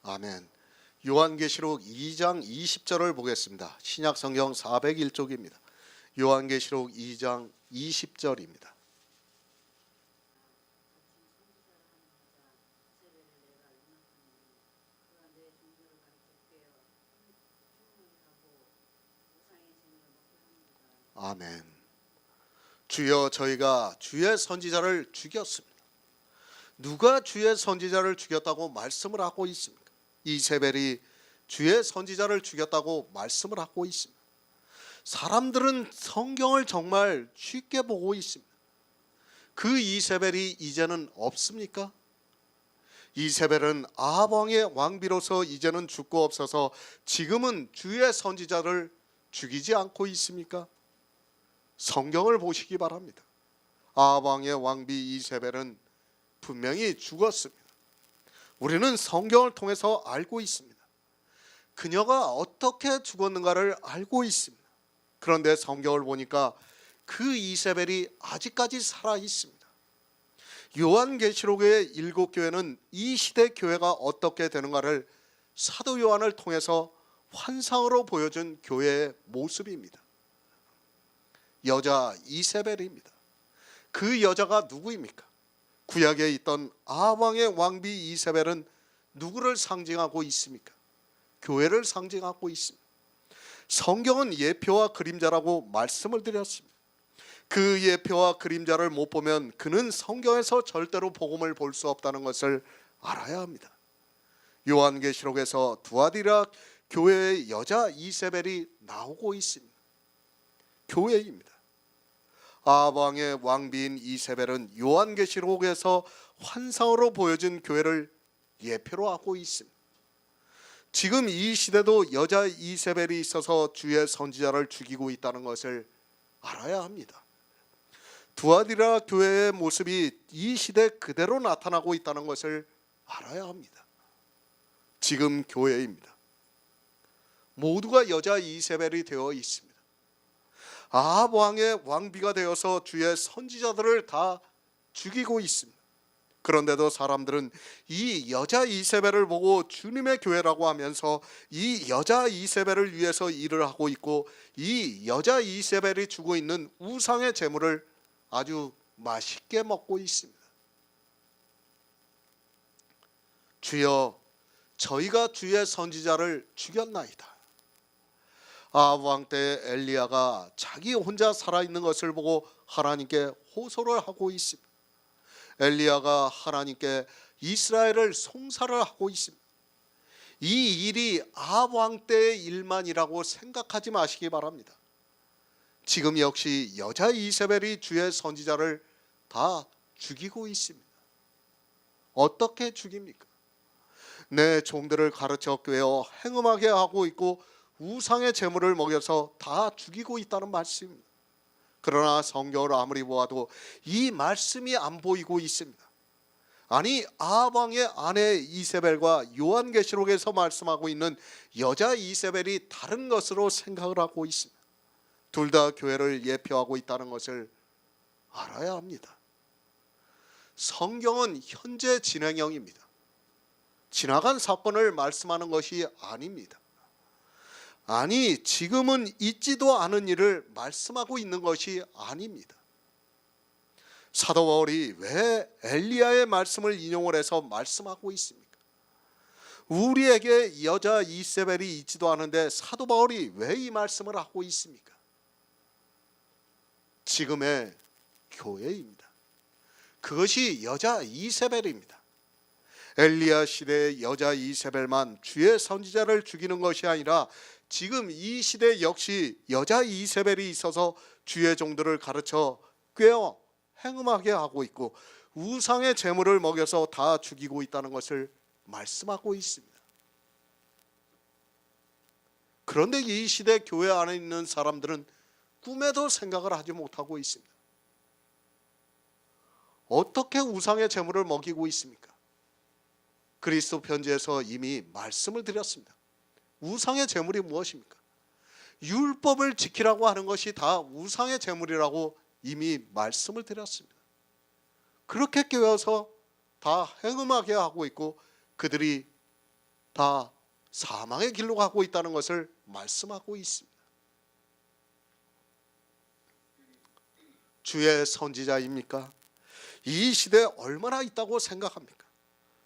아멘. 요한계시록 2장 20절을 보겠습니다. 신약성경 401쪽입니다. 요한계시록 2장 20절입니다. 아멘. 주여, 저희가 주의 선지자를 죽였습니다. 누가 주의 선지자를 죽였다고 말씀을 하고 있습니까? 이세벨이 주의 선지자를 죽였다고 말씀을 하고 있습니다. 사람들은 성경을 정말 쉽게 보고 있습니다. 그 이세벨이 이제는 없습니까? 이세벨은 아합 왕의 왕비로서 이제는 죽고 없어서 지금은 주의 선지자를 죽이지 않고 있습니까? 성경을 보시기 바랍니다. 아합 왕의 왕비 이세벨은 분명히 죽었습니다. 우리는 성경을 통해서 알고 있습니다. 그녀가 어떻게 죽었는가를 알고 있습니다. 그런데 성경을 보니까 그 이세벨이 아직까지 살아 있습니다. 요한계시록의 7교회는 이 시대 교회가 어떻게 되는가를 사도 요한을 통해서 환상으로 보여준 교회의 모습입니다. 여자 이세벨입니다. 그 여자가 누구입니까? 구약에 있던 아합 왕의 왕비 이세벨은 누구를 상징하고 있습니까? 교회를 상징하고 있습니다. 성경은 예표와 그림자라고 말씀을 드렸습니다. 그 예표와 그림자를 못 보면 그는 성경에서 절대로 복음을 볼 수 없다는 것을 알아야 합니다. 요한계시록에서 두아디라 교회의 여자 이세벨이 나오고 있습니다. 교회입니다. 아합 왕의 왕비인 이세벨은 요한계시록에서 환상으로 보여진 교회를 예표로 하고 있습니다. 지금 이 시대도 여자 이세벨이 있어서 주의 선지자를 죽이고 있다는 것을 알아야 합니다. 두아디라 교회의 모습이 이 시대 그대로 나타나고 있다는 것을 알아야 합니다. 지금 교회입니다. 모두가 여자 이세벨이 되어 있습니다. 아합 왕의 왕비가 되어서 주의 선지자들을 다 죽이고 있습니다. 그런데도 사람들은 이 여자 이세벨을 보고 주님의 교회라고 하면서 이 여자 이세벨을 위해서 일을 하고 있고 이 여자 이세벨이 주고 있는 우상의 제물을 아주 맛있게 먹고 있습니다. 주여, 저희가 주의 선지자를 죽였나이다. 아합 왕 때 엘리야가 자기 혼자 살아있는 것을 보고 하나님께 호소를 하고 있습니다. 엘리야가 하나님께 이스라엘을 송사를 하고 있습니다. 이 일이 아합 왕 때의 일만이라고 생각하지 마시기 바랍니다. 지금 역시 여자 이세벨이 주의 선지자를 다 죽이고 있습니다. 어떻게 죽입니까? 내 종들을 가르쳐 꿰어 행음하게 하고 있고 우상의 제물을 먹여서 다 죽이고 있다는 말씀입니다. 그러나 성경을 아무리 보아도 이 말씀이 안 보이고 있습니다. 아니, 아합 왕의 아내 이세벨과 요한계시록에서 말씀하고 있는 여자 이세벨이 다른 것으로 생각을 하고 있습니다. 둘 다 교회를 예표하고 있다는 것을 알아야 합니다. 성경은 현재 진행형입니다. 지나간 사건을 말씀하는 것이 아닙니다. 아니, 지금은 있지도 않은 일을 말씀하고 있는 것이 아닙니다. 사도 바울이 왜 엘리야의 말씀을 인용을 해서 말씀하고 있습니까? 우리에게 여자 이세벨이 있지도 않은데 사도 바울이 왜 이 말씀을 하고 있습니까? 지금의 교회입니다. 그것이 여자 이세벨입니다. 엘리야 시대의 여자 이세벨만 주의 선지자를 죽이는 것이 아니라 지금 이 시대 역시 여자 이세벨이 있어서 주의 종들을 가르쳐 꿰어 행음하게 하고 있고 우상의 제물을 먹여서 다 죽이고 있다는 것을 말씀하고 있습니다. 그런데 이 시대 교회 안에 있는 사람들은 꿈에도 생각을 하지 못하고 있습니다. 어떻게 우상의 제물을 먹이고 있습니까? 그리스도 편지에서 이미 말씀을 드렸습니다. 우상의 제물이 무엇입니까? 율법을 지키라고 하는 것이 다 우상의 제물이라고 이미 말씀을 드렸습니다. 그렇게 깨워서 다 행음하게 하고 있고 그들이 다 사망의 길로 가고 있다는 것을 말씀하고 있습니다. 주의 선지자입니까? 이 시대에 얼마나 있다고 생각합니까?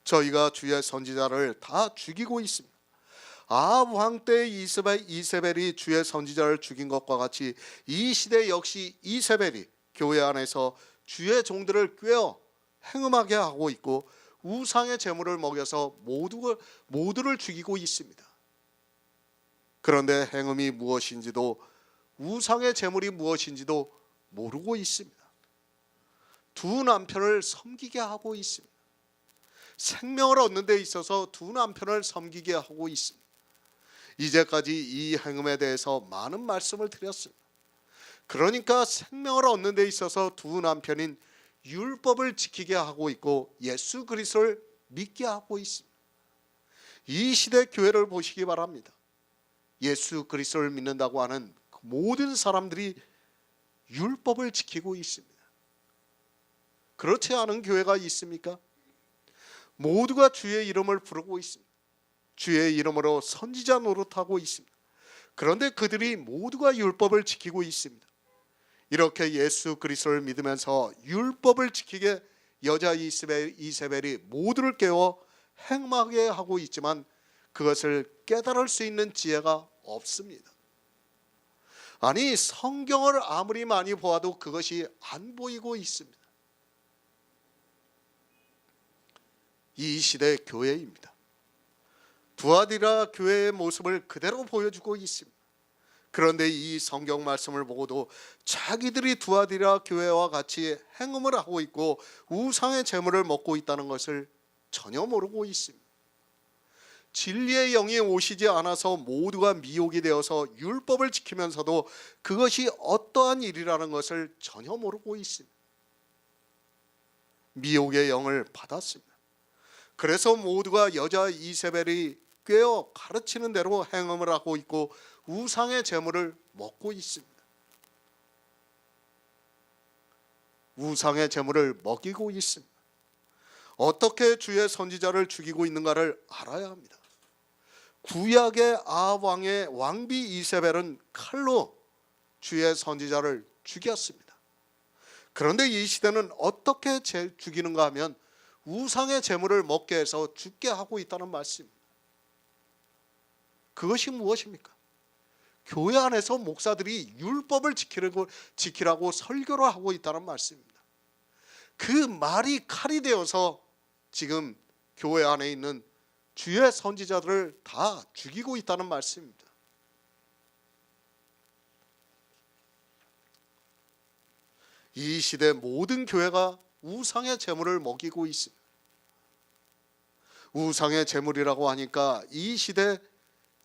저희가 주의 선지자를 다 죽이고 있습니다. 아합 왕 때 이세벨이 주의 선지자를 죽인 것과 같이 이 시대 역시 이세벨이 교회 안에서 주의 종들을 꿰어 행음하게 하고 있고 우상의 제물을 먹여서 모두를 죽이고 있습니다. 그런데 행음이 무엇인지도 우상의 제물이 무엇인지도 모르고 있습니다. 두 남편을 섬기게 하고 있습니다. 생명을 얻는 데 있어서 두 남편을 섬기게 하고 있습니다. 이제까지 이 행음에 대해서 많은 말씀을 드렸습니다. 그러니까 생명을 얻는 데 있어서 두 남편인 율법을 지키게 하고 있고 예수 그리스도를 믿게 하고 있습니다. 이 시대 교회를 보시기 바랍니다. 예수 그리스도를 믿는다고 하는 모든 사람들이 율법을 지키고 있습니다. 그렇지 않은 교회가 있습니까? 모두가 주의 이름을 부르고 있습니다. 주의 이름으로 선지자 노릇하고 있습니다. 그런데 그들이 모두가 율법을 지키고 있습니다. 이렇게 예수 그리스도를 믿으면서 율법을 지키게 여자 이세벨이 모두를 깨워 행하게 하고 있지만 그것을 깨달을 수 있는 지혜가 없습니다. 아니, 성경을 아무리 많이 보아도 그것이 안 보이고 있습니다. 이 시대의 교회입니다. 두아디라 교회의 모습을 그대로 보여주고 있습니다. 그런데 이 성경 말씀을 보고도 자기들이 두아디라 교회와 같이 행음을 하고 있고 우상의 제물을 먹고 있다는 것을 전혀 모르고 있습니다. 진리의 영이 오시지 않아서 모두가 미혹이 되어서 율법을 지키면서도 그것이 어떠한 일이라는 것을 전혀 모르고 있습니다. 미혹의 영을 받았습니다. 그래서 모두가 여자 이세벨이 꿰어 가르치는 대로 행음을 하고 있고 우상의 제물을 먹고 있습니다. 우상의 제물을 먹이고 있습니다. 어떻게 주의 선지자를 죽이고 있는가를 알아야 합니다. 구약의 아합 왕의 왕비 이세벨은 칼로 주의 선지자를 죽였습니다. 그런데 이 시대는 어떻게 죽이는가 하면 우상의 제물을 먹게 해서 죽게 하고 있다는 말씀입니다. 그것이 무엇입니까? 교회 안에서 목사들이 율법을 지키라고 설교를 하고 있다는 말씀입니다. 그 말이 칼이 되어서 지금 교회 안에 있는 주의 선지자들을 다 죽이고 있다는 말씀입니다. 이 시대 모든 교회가 우상의 제물을 먹이고 있습니다. 우상의 제물이라고 하니까 이 시대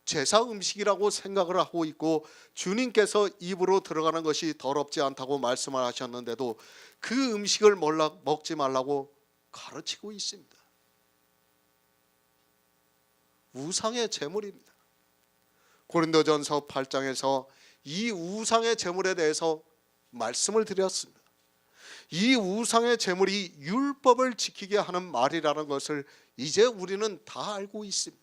제사 음식이라고 생각을 하고 있고 주님께서 입으로 들어가는 것이 더럽지 않다고 말씀을 하셨는데도 그 음식을 먹지 말라고 가르치고 있습니다. 우상의 제물입니다. 고린도전서 8장에서 이 우상의 제물에 대해서 말씀을 드렸습니다. 이 우상의 제물이 율법을 지키게 하는 말이라는 것을 이제 우리는 다 알고 있습니다.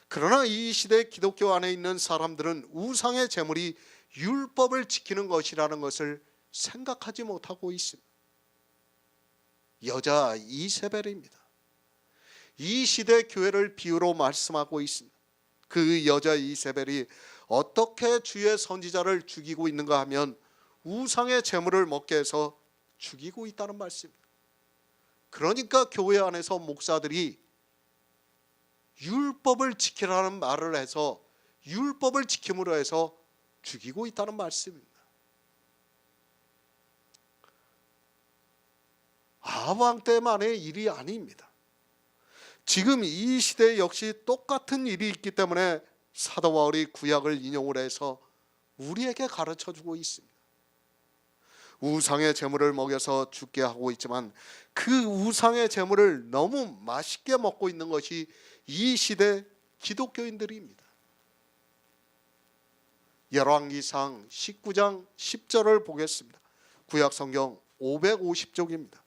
그러나 이 시대 기독교 안에 있는 사람들은 우상의 제물이 율법을 지키는 것이라는 것을 생각하지 못하고 있습니다. 여자 이세벨입니다. 이 시대 교회를 비유로 말씀하고 있습니다. 그 여자 이세벨이 어떻게 주의 선지자를 죽이고 있는가 하면 우상의 제물을 먹게 해서 죽이고 있다는 말씀입니다. 그러니까 교회 안에서 목사들이 율법을 지키라는 말을 해서 율법을 지킴으로 해서 죽이고 있다는 말씀입니다. 아합 왕 때만의 일이 아닙니다. 지금 이 시대 역시 똑같은 일이 있기 때문에 사도 바울이 구약을 인용을 해서 우리에게 가르쳐주고 있습니다. 우상의 제물을 먹여서 죽게 하고 있지만 그 우상의 제물을 너무 맛있게 먹고 있는 것이 이 시대 기독교인들입니다. 열왕기상 19장 10절을 보겠습니다. 구약 성경 550쪽입니다.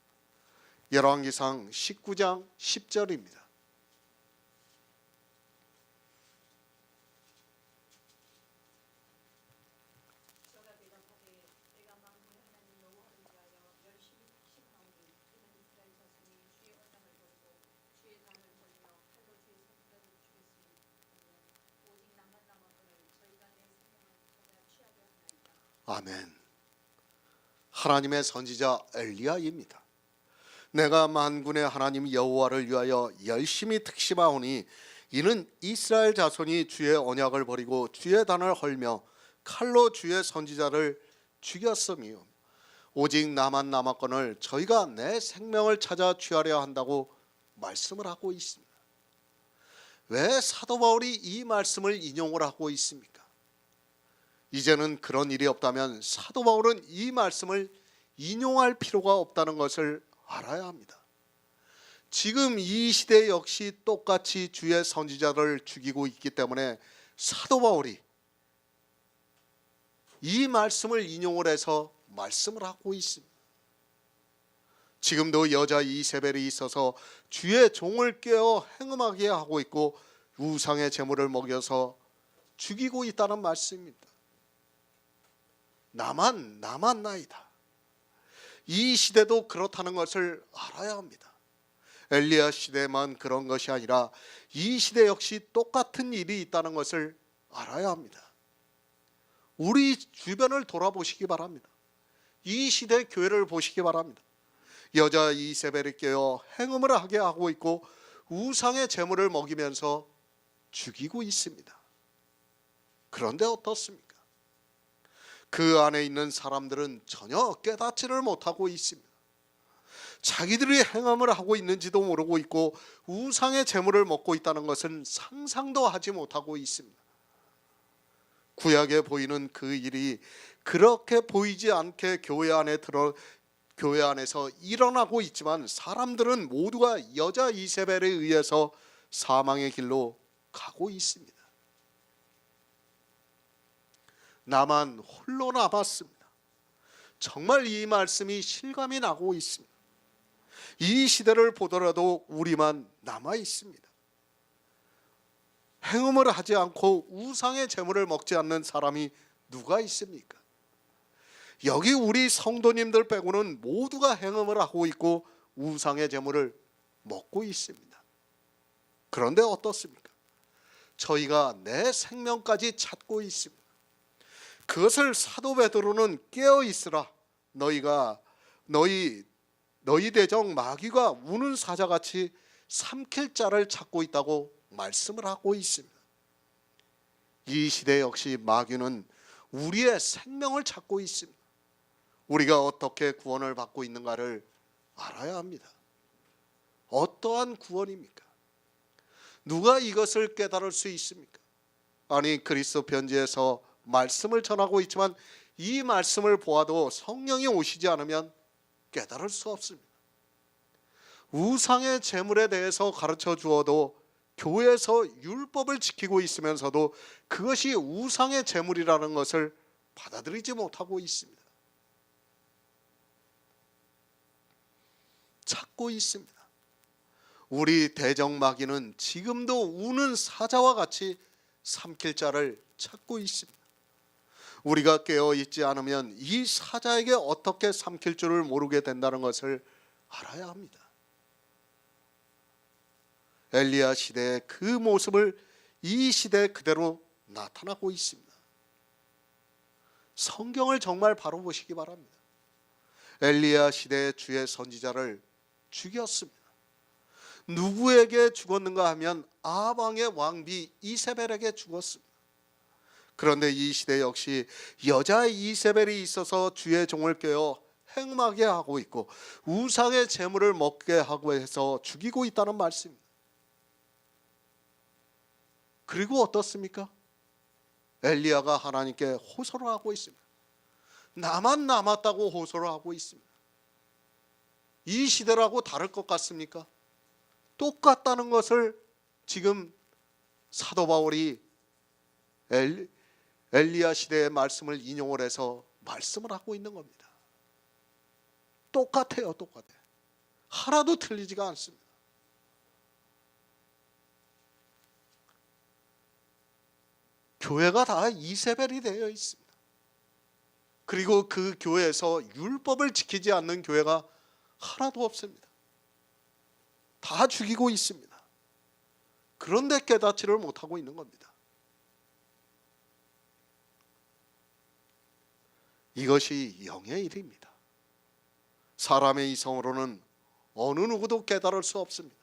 열왕기상 19장 10절입니다. 아멘. 하나님의 선지자 엘리야입니다. 내가 만군의 하나님 여호와를 위하여 열심히 특심하오니 이는 이스라엘 자손이 주의 언약을 버리고 주의 단을 헐며 칼로 주의 선지자를 죽였음이요 오직 나만 남았거늘 저희가 내 생명을 찾아 취하려 한다고 말씀을 하고 있습니다. 왜 사도 바울이 이 말씀을 인용을 하고 있습니까? 이제는 그런 일이 없다면 사도 바울은 이 말씀을 인용할 필요가 없다는 것을 알아야 합니다. 지금 이 시대 역시 똑같이 주의 선지자를 죽이고 있기 때문에 사도 바울이 이 말씀을 인용을 해서 말씀을 하고 있습니다. 지금도 여자 이세벨이 있어서 주의 종을 깨어 행음하게 하고 있고 우상의 제물을 먹여서 죽이고 있다는 말씀입니다. 나만 나이다. 이 시대도 그렇다는 것을 알아야 합니다. 엘리야 시대만 그런 것이 아니라 이 시대 역시 똑같은 일이 있다는 것을 알아야 합니다. 우리 주변을 돌아보시기 바랍니다. 이 시대 교회를 보시기 바랍니다. 여자 이세벨이 깨어 행음을 하게 하고 있고 우상의 제물을 먹이면서 죽이고 있습니다. 그런데 어떻습니까? 그 안에 있는 사람들은 전혀 깨닫지를 못하고 있습니다. 자기들이 행함을 하고 있는지도 모르고 있고 우상의 제물을 먹고 있다는 것은 상상도 하지 못하고 있습니다. 구약에 보이는 그 일이 그렇게 보이지 않게 교회 안에서 일어나고 있지만 사람들은 모두가 여자 이세벨에 의해서 사망의 길로 가고 있습니다. 나만 홀로 남았습니다. 정말 이 말씀이 실감이 나고 있습니다. 이 시대를 보더라도 우리만 남아 있습니다. 행음을 하지 않고 우상의 제물을 먹지 않는 사람이 누가 있습니까? 여기 우리 성도님들 빼고는 모두가 행음을 하고 있고 우상의 제물을 먹고 있습니다. 그런데 어떻습니까? 저희가 내 생명까지 찾고 있습니다. 그것을 사도 베드로는 깨어 있으라. 너희 대적 마귀가 우는 사자같이 삼킬 자를 찾고 있다고 말씀을 하고 있습니다. 이 시대 역시 마귀는 우리의 생명을 찾고 있습니다. 우리가 어떻게 구원을 받고 있는가를 알아야 합니다. 어떠한 구원입니까? 누가 이것을 깨달을 수 있습니까? 아니, 그리스도 편지에서 말씀을 전하고 있지만 이 말씀을 보아도 성령이 오시지 않으면 깨달을 수 없습니다. 우상의 제물에 대해서 가르쳐 주어도 교회에서 율법을 지키고 있으면서도 그것이 우상의 제물이라는 것을 받아들이지 못하고 있습니다. 찾고 있습니다. 우리 대적마귀는 지금도 우는 사자와 같이 삼킬 자를 찾고 있습니다. 우리가 깨어 있지 않으면 이 사자에게 어떻게 삼킬 줄을 모르게 된다는 것을 알아야 합니다. 엘리야 시대의 그 모습을 이 시대 그대로 나타나고 있습니다. 성경을 정말 바로 보시기 바랍니다. 엘리야 시대의 주의 선지자를 죽였습니다. 누구에게 죽었는가 하면 아방의 왕비 이세벨에게 죽었습니다. 그런데 이 시대 역시 여자 이세벨이 있어서 주의 종을 깨어 행하게 하고 있고 우상의 제물을 먹게 하고 해서 죽이고 있다는 말씀입니다. 그리고 어떻습니까? 엘리야가 하나님께 호소를 하고 있습니다. 나만 남았다고 호소를 하고 있습니다. 이 시대라고 다를 것 같습니까? 똑같다는 것을 지금 사도 바울이 엘리야 시대의 말씀을 인용을 해서 말씀을 하고 있는 겁니다. 똑같아요, 똑같아요. 하나도 틀리지가 않습니다. 교회가 다 이세벨이 되어 있습니다. 그리고 그 교회에서 율법을 지키지 않는 교회가 하나도 없습니다. 다 죽이고 있습니다. 그런데 깨닫지를 못하고 있는 겁니다. 이것이 영의 일입니다. 사람의 이성으로는 어느 누구도 깨달을 수 없습니다.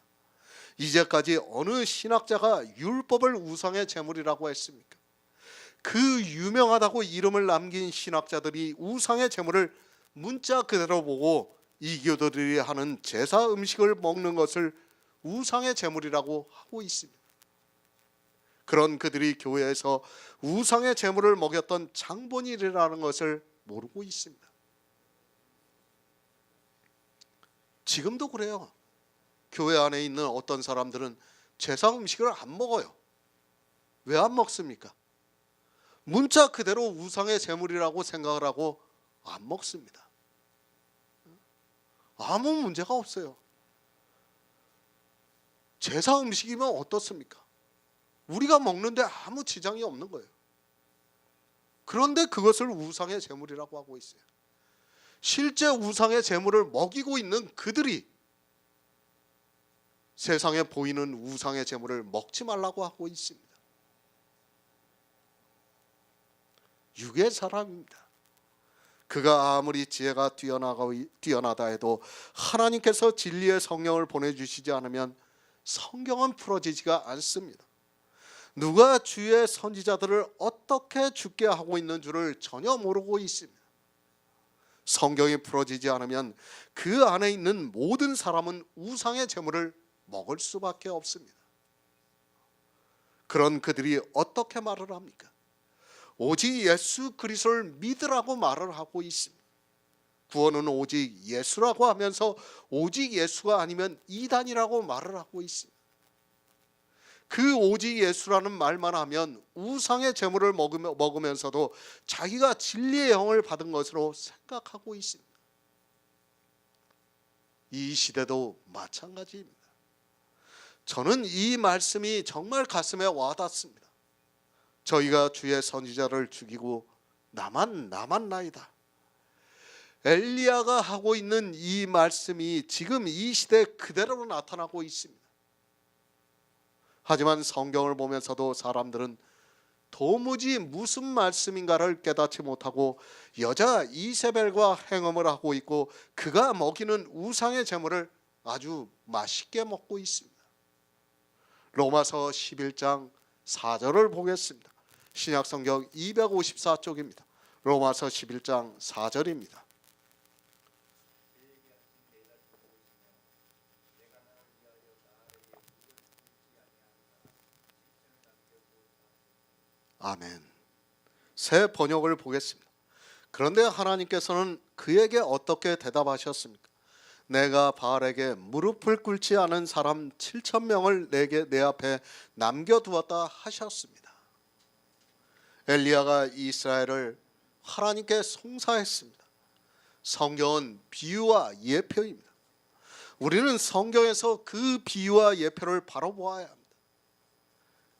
이제까지 어느 신학자가 율법을 우상의 제물이라고 했습니까? 그 유명하다고 이름을 남긴 신학자들이 우상의 제물을 문자 그대로 보고 이교도들이 하는 제사 음식을 먹는 것을 우상의 제물이라고 하고 있습니다. 그런 그들이 교회에서 우상의 제물을 먹였던 장본일이라는 것을 모르고 있습니다. 지금도 그래요. 교회 안에 있는 어떤 사람들은 제사 음식을 안 먹어요. 왜 안 먹습니까? 문자 그대로 우상의 제물이라고 생각을 하고 안 먹습니다. 아무 문제가 없어요. 제사 음식이면 어떻습니까? 우리가 먹는데 아무 지장이 없는 거예요. 그런데 그것을 우상의 제물이라고 하고 있어요. 실제 우상의 제물을 먹이고 있는 그들이 세상에 보이는 우상의 제물을 먹지 말라고 하고 있습니다. 육의 사람입니다. 그가 아무리 지혜가 뛰어나다 해도 하나님께서 진리의 성령을 보내주시지 않으면 성경은 풀어지지가 않습니다. 누가 주의 선지자들을 어떻게 죽게 하고 있는 줄을 전혀 모르고 있습니다. 성경이 풀어지지 않으면 그 안에 있는 모든 사람은 우상의 제물을 먹을 수밖에 없습니다. 그런 그들이 어떻게 말을 합니까? 오직 예수 그리스도를 믿으라고 말을 하고 있습니다. 구원은 오직 예수라고 하면서 오직 예수가 아니면 이단이라고 말을 하고 있습니다. 그 오직 예수라는 말만 하면 우상의 제물을 먹으면서도 자기가 진리의 영을 받은 것으로 생각하고 있습니다. 이 시대도 마찬가지입니다. 저는 이 말씀이 정말 가슴에 와닿습니다. 저희가 주의 선지자를 죽이고 나만 남았나이다. 엘리야가 하고 있는 이 말씀이 지금 이 시대 그대로 나타나고 있습니다. 하지만 성경을 보면서도 사람들은 도무지 무슨 말씀인가를 깨닫지 못하고 여자 이세벨과 행음을 하고 있고 그가 먹이는 우상의 제물을 아주 맛있게 먹고 있습니다. 로마서 11장 4절을 보겠습니다. 신약성경 254쪽입니다. 로마서 11장 4절입니다. 아멘. 새 번역을 보겠습니다. 그런데 하나님께서는 그에게 어떻게 대답하셨습니까? 내가 바알에게 무릎을 꿇지 않은 사람 7,000명을 내 앞에 남겨두었다 하셨습니다. 엘리야가 이스라엘을 하나님께 송사했습니다. 성경은 비유와 예표입니다. 우리는 성경에서 그 비유와 예표를 바로 보아야 합니다.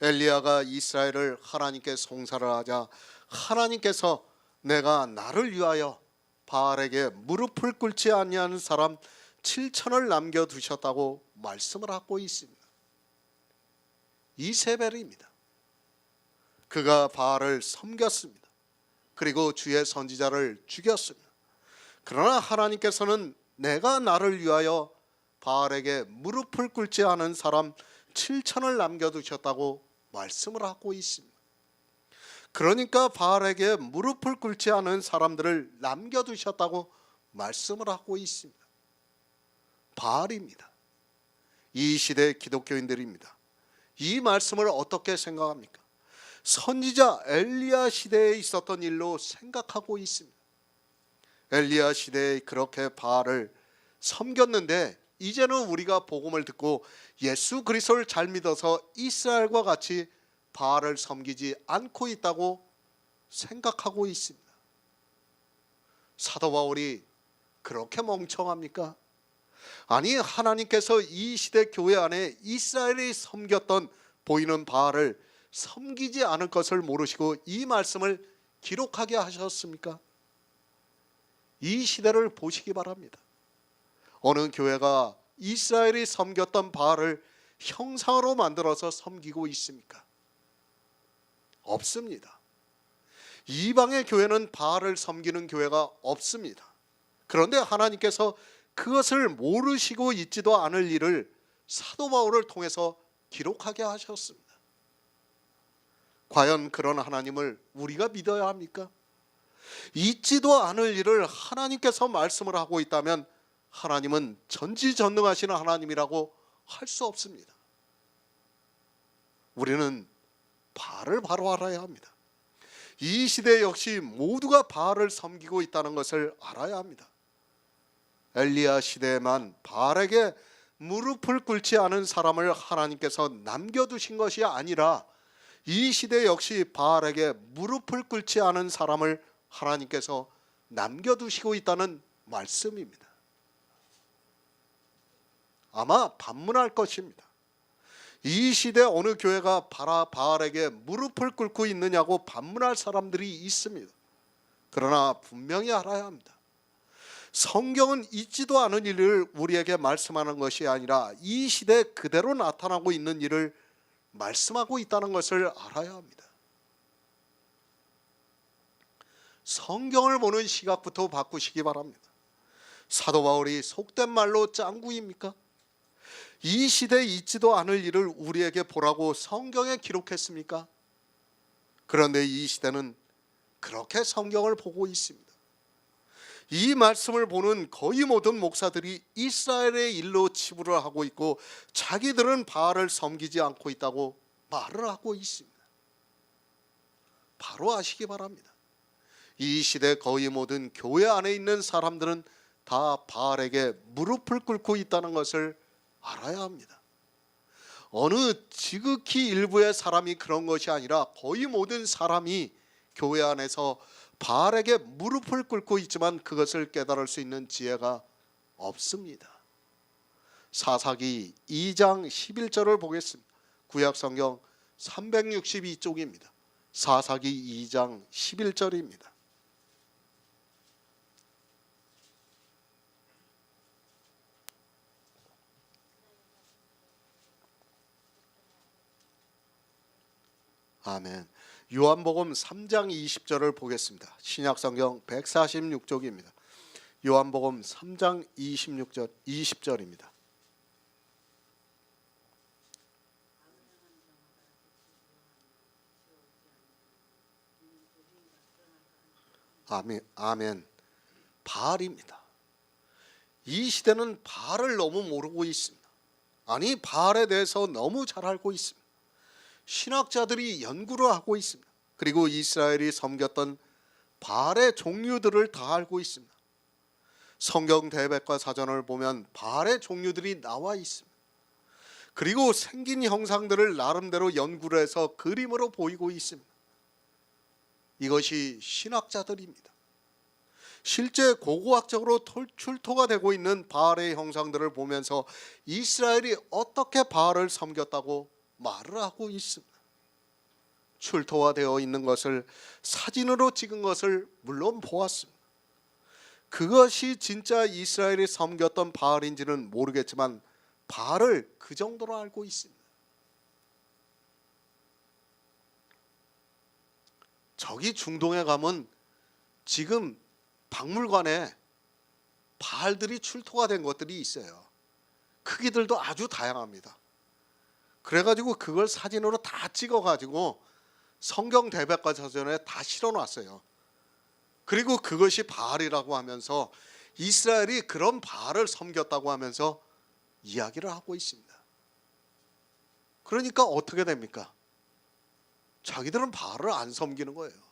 엘리야가 이스라엘을 하나님께 송사를 하자 하나님께서 내가 나를 위하여 바알에게 무릎을 꿇지 아니하는 사람 7천을 남겨두셨다고 말씀을 하고 있습니다. 이세벨입니다. 그가 바알을 섬겼습니다. 그리고 주의 선지자를 죽였습니다. 그러나 하나님께서는 내가 나를 위하여 바알에게 무릎을 꿇지 않은 사람 7천을 남겨두셨다고 말씀을 하고 있습니다. 그러니까 바알에게 무릎을 꿇지 않은 사람들을 남겨두셨다고 말씀을 하고 있습니다. 바알입니다. 이 시대 기독교인들입니다. 이 말씀을 어떻게 생각합니까? 선지자 엘리야 시대에 있었던 일로 생각하고 있습니다. 엘리야 시대에 그렇게 바알을 섬겼는데 이제는 우리가 복음을 듣고 예수 그리스도를 잘 믿어서 이스라엘과 같이 바알을 섬기지 않고 있다고 생각하고 있습니다. 사도 바울이 그렇게 멍청합니까? 아니, 하나님께서 이 시대 교회 안에 이스라엘이 섬겼던 보이는 바알을 섬기지 않을 것을 모르시고 이 말씀을 기록하게 하셨습니까? 이 시대를 보시기 바랍니다. 어느 교회가 이스라엘이 섬겼던 바알을 형상으로 만들어서 섬기고 있습니까? 없습니다. 이방의 교회는 바알을 섬기는 교회가 없습니다. 그런데 하나님께서 그것을 모르시고 있지도 않을 일을 사도 바울을 통해서 기록하게 하셨습니다. 과연 그런 하나님을 우리가 믿어야 합니까? 있지도 않을 일을 하나님께서 말씀을 하고 있다면 하나님은 전지전능하신 하나님이라고 할 수 없습니다. 우리는 바알을 바로 알아야 합니다. 이 시대 역시 모두가 바알을 섬기고 있다는 것을 알아야 합니다. 엘리야 시대에만 바알에게 무릎을 꿇지 않은 사람을 하나님께서 남겨두신 것이 아니라 이 시대 역시 바알에게 무릎을 꿇지 않은 사람을 하나님께서 남겨두시고 있다는 말씀입니다. 아마 반문할 것입니다. 이 시대 어느 교회가 바알에게 무릎을 꿇고 있느냐고 반문할 사람들이 있습니다. 그러나 분명히 알아야 합니다. 성경은 있지도 않은 일을 우리에게 말씀하는 것이 아니라 이 시대 그대로 나타나고 있는 일을 말씀하고 있다는 것을 알아야 합니다. 성경을 보는 시각부터 바꾸시기 바랍니다. 사도 바울이 속된 말로 짱구입니까? 이 시대에 있지도 않을 일을 우리에게 보라고 성경에 기록했습니까? 그런데 이 시대는 그렇게 성경을 보고 있습니다. 이 말씀을 보는 거의 모든 목사들이 이스라엘의 일로 치부를 하고 있고 자기들은 바알을 섬기지 않고 있다고 말을 하고 있습니다. 바로 아시기 바랍니다. 이 시대 거의 모든 교회 안에 있는 사람들은 다 바알에게 무릎을 꿇고 있다는 것을 알아야 합니다. 어느 지극히 일부의 사람이 그런 것이 아니라 거의 모든 사람이 교회 안에서 바알에게 무릎을 꿇고 있지만 그것을 깨달을 수 있는 지혜가 없습니다. 사사기 2장 11절을 보겠습니다. 구약성경 362쪽입니다. 사사기 2장 11절입니다. 아멘. 요한복음 3장 20절을 보겠습니다. 신약성경 146쪽입니다. 요한복음 3장 20절입니다. 아멘. 바알입니다. 이 시대는 바알을 너무 모르고 있습니다. 아니, 바알에 대해서 너무 잘 알고 있습니다. 신학자들이 연구를 하고 있습니다. 그리고 이스라엘이 섬겼던 바알의 종류들을 다 알고 있습니다. 성경 대백과 사전을 보면 바알의 종류들이 나와 있습니다. 그리고 생긴 형상들을 나름대로 연구를 해서 그림으로 보이고 있습니다. 이것이 신학자들입니다. 실제 고고학적으로 출토가 되고 있는 바알의 형상들을 보면서 이스라엘이 어떻게 바알을 섬겼다고 말을 하고 있습니다. 출토화되어 있는 것을 사진으로 찍은 것을 물론 보았습니다. 그것이 진짜 이스라엘이 섬겼던 바알인지는 모르겠지만 바알을 그 정도로 알고 있습니다. 저기 중동에 가면 지금 박물관에 바알들이 출토가 된 것들이 있어요. 크기들도 아주 다양합니다. 그래가지고 그걸 사진으로 다 찍어가지고 성경 대백과사전에 다 실어놨어요. 그리고 그것이 바알이라고 하면서 이스라엘이 그런 바알을 섬겼다고 하면서 이야기를 하고 있습니다. 그러니까 어떻게 됩니까? 자기들은 바알을 안 섬기는 거예요.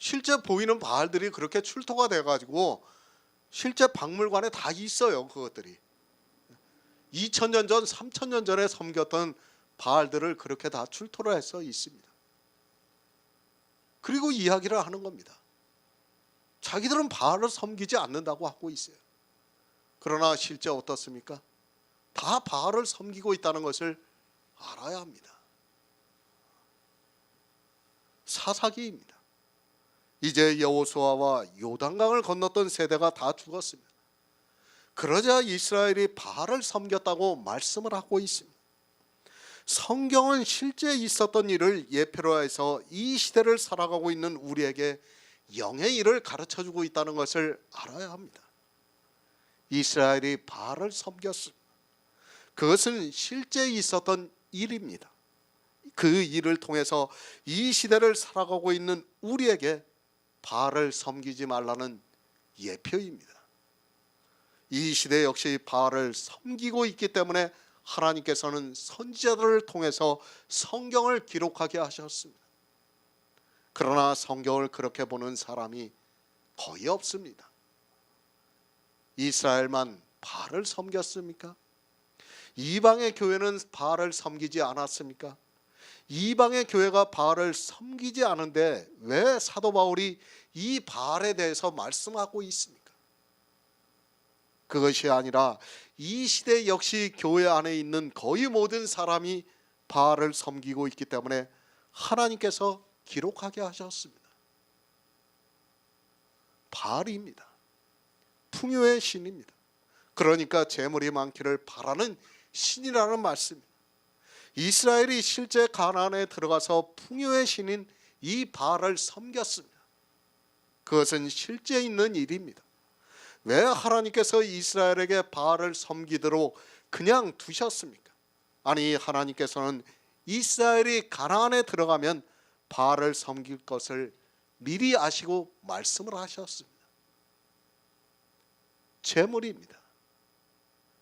실제 보이는 바알들이 그렇게 출토가 돼가지고 실제 박물관에 다 있어요. 그것들이 2000년 전, 3000년 전에 섬겼던 바알들을 그렇게 다 출토를 해서 있습니다. 그리고 이야기를 하는 겁니다. 자기들은 바알을 섬기지 않는다고 하고 있어요. 그러나 실제 어떻습니까? 다 바알을 섬기고 있다는 것을 알아야 합니다. 사사기입니다. 이제 여호수아와 요단강을 건넜던 세대가 다 죽었습니다. 그러자 이스라엘이 바알을 섬겼다고 말씀을 하고 있습니다. 성경은 실제 있었던 일을 예표로 해서 이 시대를 살아가고 있는 우리에게 영의 일을 가르쳐주고 있다는 것을 알아야 합니다. 이스라엘이 바알을 섬겼습니다. 그것은 실제 있었던 일입니다. 그 일을 통해서 이 시대를 살아가고 있는 우리에게 바알을 섬기지 말라는 예표입니다. 이 시대 역시 바알을 섬기고 있기 때문에 하나님께서는 선지자들을 통해서 성경을 기록하게 하셨습니다. 그러나 성경을 그렇게 보는 사람이 거의 없습니다. 이스라엘만 바알을 섬겼습니까? 이방의 교회는 바알을 섬기지 않았습니까? 이방의 교회가 바알을 섬기지 않은데 왜 사도 바울이 이 바알에 대해서 말씀하고 있습니까? 그것이 아니라 이 시대 역시 교회 안에 있는 거의 모든 사람이 바알을 섬기고 있기 때문에 하나님께서 기록하게 하셨습니다. 바알입니다. 풍요의 신입니다. 그러니까 재물이 많기를 바라는 신이라는 말씀입니다. 이스라엘이 실제 가나안에 들어가서 풍요의 신인 이 바알을 섬겼습니다. 그것은 실제 있는 일입니다. 왜 하나님께서 이스라엘에게 바알을 섬기도록 그냥 두셨습니까? 아니, 하나님께서는 이스라엘이 가나안에 들어가면 바알을 섬길 것을 미리 아시고 말씀을 하셨습니다. 재물입니다.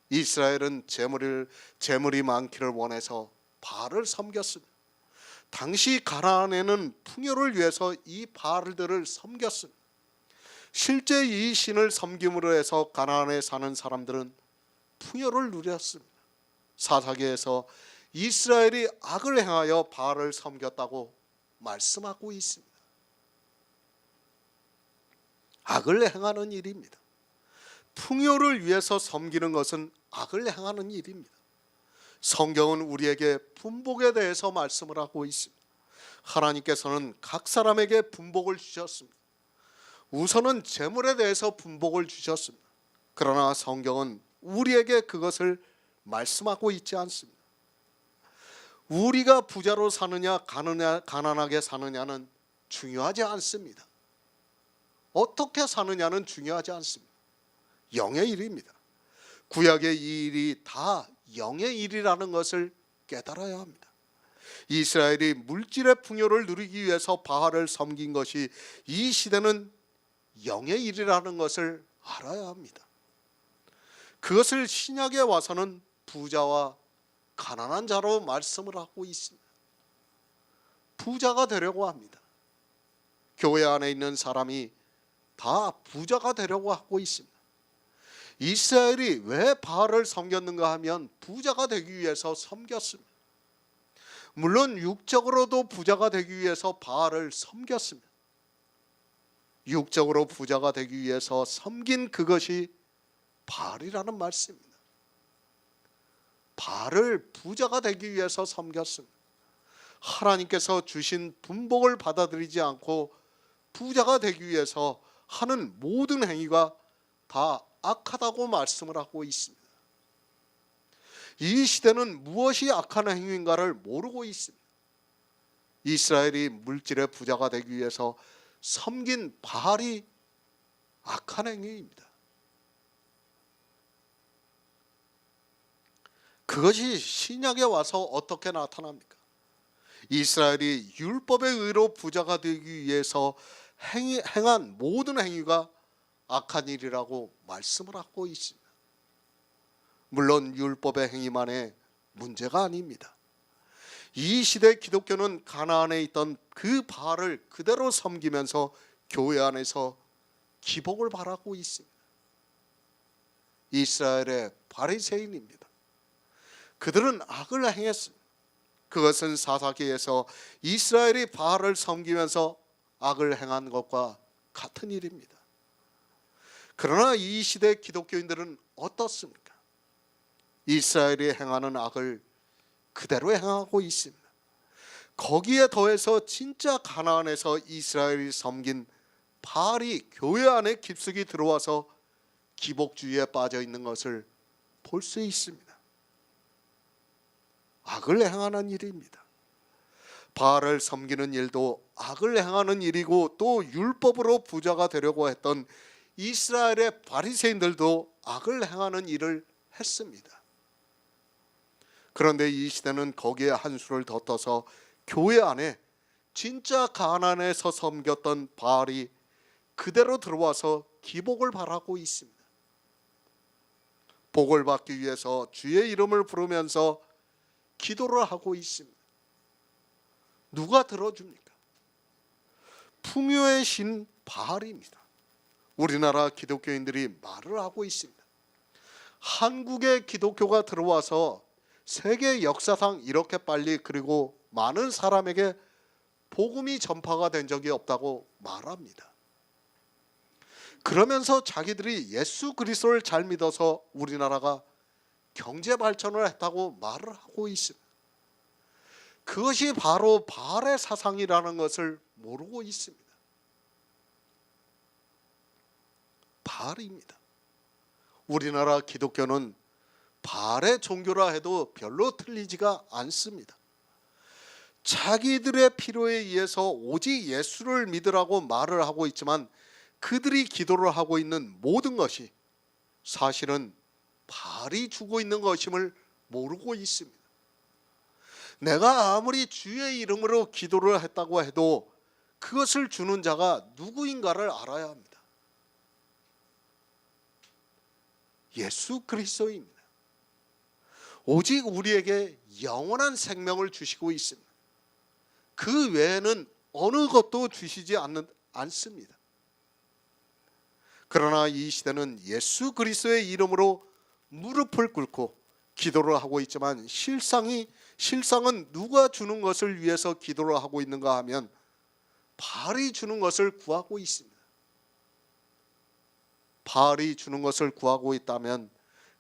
이스라엘은 재물이 많기를 원해서 바알을 섬겼습니다. 당시 가나안에는 풍요를 위해서 이 바알들을 섬겼습니다. 실제 이 신을 섬김으로 해서 가나안에 사는 사람들은 풍요를 누렸습니다. 사사기에서 이스라엘이 악을 행하여 바알을 섬겼다고 말씀하고 있습니다. 악을 행하는 일입니다. 풍요를 위해서 섬기는 것은 악을 행하는 일입니다. 성경은 우리에게 분복에 대해서 말씀을 하고 있습니다. 하나님께서는 각 사람에게 분복을 주셨습니다. 우선은 재물에 대해서 분복을 주셨습니다. 그러나 성경은 우리에게 그것을 말씀하고 있지 않습니다. 우리가 부자로 사느냐 가난하게 사느냐는 중요하지 않습니다. 어떻게 사느냐는 중요하지 않습니다. 영의 일입니다. 구약의 이 일이 다 영의 일이라는 것을 깨달아야 합니다. 이스라엘이 물질의 풍요를 누리기 위해서 바알을 섬긴 것이 이 시대는 영의 일이라는 것을 알아야 합니다. 그것을 신약에 와서는 부자와 가난한 자로 말씀을 하고 있습니다. 부자가 되려고 합니다. 교회 안에 있는 사람이 다 부자가 되려고 하고 있습니다. 이스라엘이 왜 바알을 섬겼는가 하면 부자가 되기 위해서 섬겼습니다. 물론 육적으로도 부자가 되기 위해서 바알을 섬겼습니다. 육적으로 부자가 되기 위해서 섬긴 그것이 바알이라는 말씀입니다. 바알을 부자가 되기 위해서 섬겼습니다. 하나님께서 주신 분복을 받아들이지 않고 부자가 되기 위해서 하는 모든 행위가 다 악하다고 말씀을 하고 있습니다. 이 시대는 무엇이 악한 행위인가를 모르고 있습니다. 이스라엘이 물질의 부자가 되기 위해서 섬긴 바알이 악한 행위입니다. 그것이 신약에 와서 어떻게 나타납니까? 이스라엘이 율법의 의로 부자가 되기 위해서 행한 모든 행위가 악한 일이라고 말씀을 하고 있습니다. 물론 율법의 행위만의 문제가 아닙니다. 이 시대 기독교는 가나안에 있던 그 바알을 그대로 섬기면서 교회 안에서 기복을 바라고 있습니다. 이스라엘의 바리새인입니다. 그들은 악을 행했습니다. 그것은 사사기에서 이스라엘이 바알을 섬기면서 악을 행한 것과 같은 일입니다. 그러나 이 시대 기독교인들은 어떻습니까? 이스라엘이 행하는 악을 그대로 행하고 있습니다. 거기에 더해서 진짜 가나안에서 이스라엘이 섬긴 바알이 교회 안에 깊숙이 들어와서 기복주의에 빠져 있는 것을 볼 수 있습니다. 악을 행하는 일입니다. 바알을 섬기는 일도 악을 행하는 일이고, 또 율법으로 부자가 되려고 했던 이스라엘의 바리새인들도 악을 행하는 일을 했습니다. 그런데 이 시대는 거기에 한 수를 더 떠서 교회 안에 진짜 가나안에서 섬겼던 바알이 그대로 들어와서 기복을 바라고 있습니다. 복을 받기 위해서 주의 이름을 부르면서 기도를 하고 있습니다. 누가 들어줍니까? 풍요의 신 바알입니다. 우리나라 기독교인들이 말을 하고 있습니다. 한국에 기독교가 들어와서 세계 역사상 이렇게 빨리 그리고 많은 사람에게 복음이 전파가 된 적이 없다고 말합니다. 그러면서 자기들이 예수 그리스도를 잘 믿어서 우리나라가 경제 발전을 했다고 말을 하고 있습니다. 그것이 바로 바알의 사상이라는 것을 모르고 있습니다. 바알입니다. 우리나라 기독교는 바알의 종교라 해도 별로 틀리지가 않습니다. 자기들의 필요에 의해서 오직 예수를 믿으라고 말을 하고 있지만, 그들이 기도를 하고 있는 모든 것이 사실은 바알이 주고 있는 것임을 모르고 있습니다. 내가 아무리 주의 이름으로 기도를 했다고 해도 그것을 주는 자가 누구인가를 알아야 합니다. 예수 그리스도입니다. 오직 우리에게 영원한 생명을 주시고 있습니다. 그 외에는 어느 것도 주시지 않습니다. 그러나 이 시대는 예수 그리스도의 이름으로 무릎을 꿇고 기도를 하고 있지만, 실상은 누가 주는 것을 위해서 기도를 하고 있는가 하면 바알이 주는 것을 구하고 있습니다. 바알이 주는 것을 구하고 있다면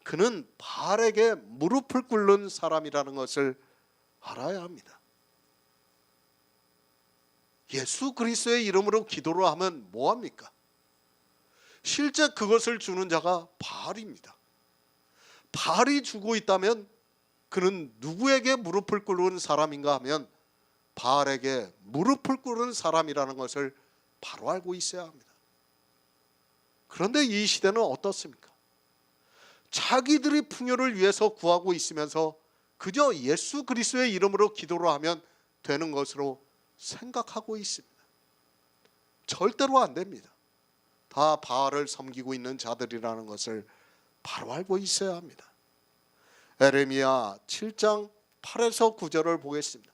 그는 바알에게 무릎을 꿇는 사람이라는 것을 알아야 합니다. 예수 그리스도의 이름으로 기도를 하면 뭐합니까? 실제 그것을 주는 자가 바알입니다. 바알이 주고 있다면 그는 누구에게 무릎을 꿇는 사람인가 하면 바알에게 무릎을 꿇는 사람이라는 것을 바로 알고 있어야 합니다. 그런데 이 시대는 어떻습니까? 자기들이 풍요를 위해서 구하고 있으면서 그저 예수 그리스도의 이름으로 기도를 하면 되는 것으로 생각하고 있습니다. 절대로 안 됩니다. 다 바알을 섬기고 있는 자들이라는 것을 바로 알고 있어야 합니다. 에레미야 7장 8에서 9절을 보겠습니다.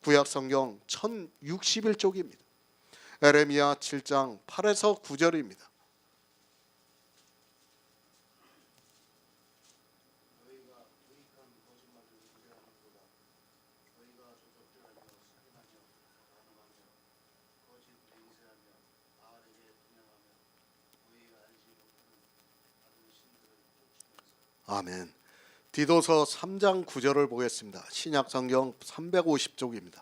구약성경 1061쪽입니다. 에레미야 7장 8에서 9절입니다. 아멘. 디도서 3장 9절을 보겠습니다. 신약 성경 350쪽입니다.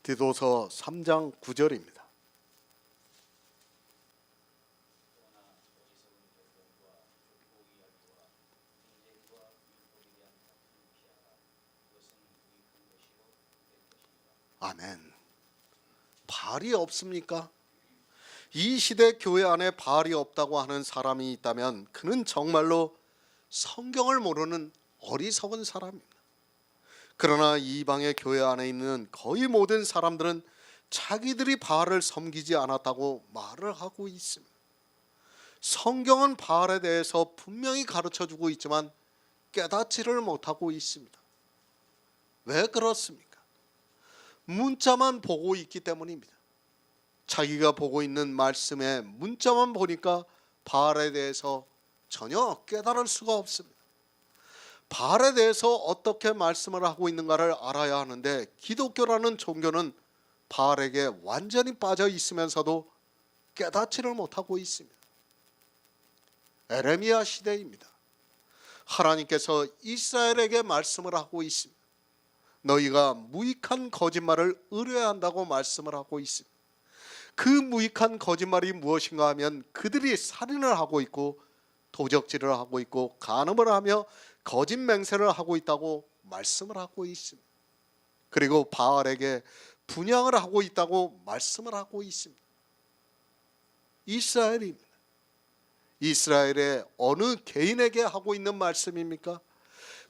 디도서 3장 9절입니다. 아멘. 바알이 없습니까? 이 시대 교회 안에 바알이 없다고 하는 사람이 있다면 그는 정말로 성경을 모르는 어리석은 사람입니다. 그러나 이방의 교회 안에 있는 거의 모든 사람들은 자기들이 바알을 섬기지 않았다고 말을 하고 있습니다. 성경은 바알에 대해서 분명히 가르쳐주고 있지만 깨닫지를 못하고 있습니다. 왜 그렇습니까? 문자만 보고 있기 때문입니다. 자기가 보고 있는 말씀에 문자만 보니까 바알에 대해서 전혀 깨달을 수가 없습니다. 바알에 대해서 어떻게 말씀을 하고 있는가를 알아야 하는데 기독교라는 종교는 바알에게 완전히 빠져 있으면서도 깨닫지를 못하고 있습니다. 에레미야 시대입니다. 하나님께서 이스라엘에게 말씀을 하고 있습니다. 너희가 무익한 거짓말을 의뢰한다고 말씀을 하고 있습니다. 그 무익한 거짓말이 무엇인가 하면 그들이 살인을 하고 있고 도적질을 하고 있고 간음을 하며 거짓 맹세를 하고 있다고 말씀을 하고 있습니다. 그리고 바알에게 분향을 하고 있다고 말씀을 하고 있습니다. 이스라엘입니다. 이스라엘의 어느 개인에게 하고 있는 말씀입니까?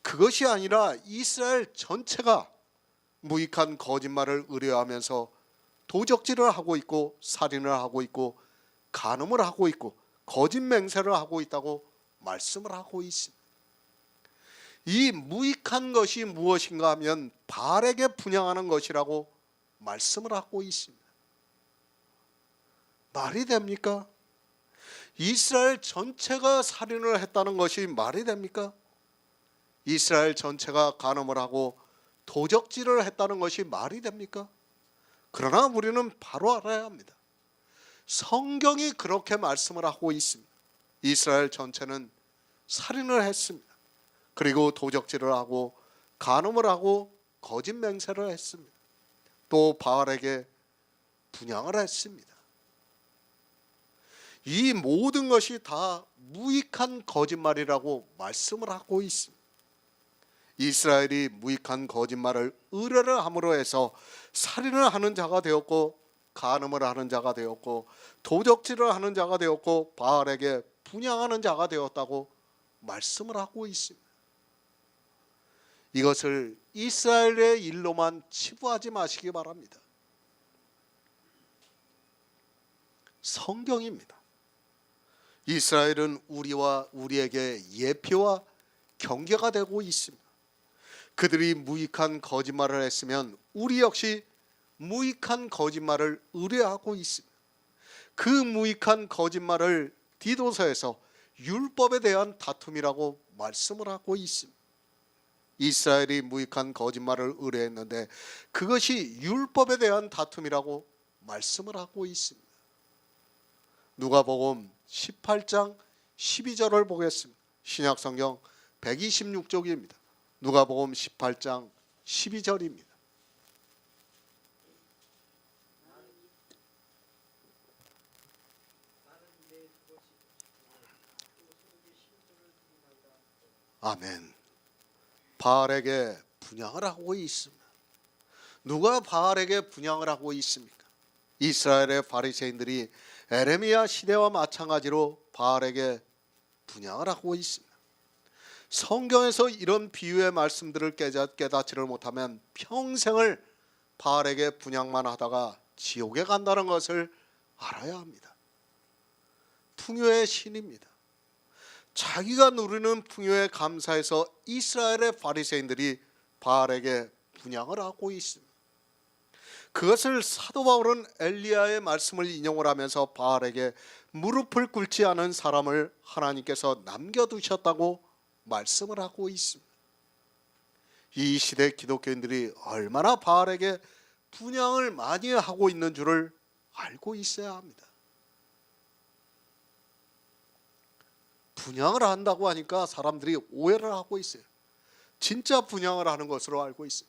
그것이 아니라 이스라엘 전체가 무익한 거짓말을 의뢰하면서 도적질을 하고 있고 살인을 하고 있고 간음을 하고 있고 거짓 맹세를 하고 있다고 말씀을 하고 있습니다. 이 무익한 것이 무엇인가 하면 바알에게 분향하는 것이라고 말씀을 하고 있습니다. 말이 됩니까? 이스라엘 전체가 살인을 했다는 것이 말이 됩니까? 이스라엘 전체가 간음을 하고 도적질을 했다는 것이 말이 됩니까? 그러나 우리는 바로 알아야 합니다. 성경이 그렇게 말씀을 하고 있습니다. 이스라엘 전체는 살인을 했습니다. 그리고 도적질을 하고 간음을 하고 거짓 맹세를 했습니다. 또 바알에게 분향을 했습니다. 이 모든 것이 다 무익한 거짓말이라고 말씀을 하고 있습니다. 이스라엘이 무익한 거짓말을 의뢰를 함으로 해서 살인을 하는 자가 되었고 간음을 하는 자가 되었고 도적질을 하는 자가 되었고 바알에게 분향하는 자가 되었다고 말씀을 하고 있습니다. 이것을 이스라엘의 일로만 치부하지 마시기 바랍니다. 성경입니다. 이스라엘은 우리에게 예표와 경계가 되고 있습니다. 그들이 무익한 거짓말을 했으면 우리 역시 무익한 거짓말을 의뢰하고 있습니다. 그 무익한 거짓말을 디도서에서 율법에 대한 다툼이라고 말씀을 하고 있습니다. 이스라엘이 무익한 거짓말을 의뢰했는데 그것이 율법에 대한 다툼이라고 말씀을 하고 있습니다. 누가복음 18장 12절을 보겠습니다. 신약성경 126쪽입니다. 누가복음 18장 12절입니다. 아멘. 바알에게 분향을 하고 있습니다. 누가 바알에게 분향을 하고 있습니까? 이스라엘의 바리새인들이 에레미야 시대와 마찬가지로 바알에게 분향을 하고 있습니다. 성경에서 이런 비유의 말씀들을 깨닫지를 못하면 평생을 바알에게 분향만 하다가 지옥에 간다는 것을 알아야 합니다. 풍요의 신입니다. 자기가 누리는 풍요에 감사해서 이스라엘의 바리새인들이 바알에게 분향을 하고 있습니다. 그것을 사도 바울은 엘리야의 말씀을 인용을 하면서 바알에게 무릎을 꿇지 않은 사람을 하나님께서 남겨두셨다고 말씀을 하고 있습니다. 이 시대 기독교인들이 얼마나 바알에게 분향을 많이 하고 있는 줄을 알고 있어야 합니다. 분향을 한다고 하니까 사람들이 오해를 하고 있어요. 진짜 분향을 하는 것으로 알고 있어요.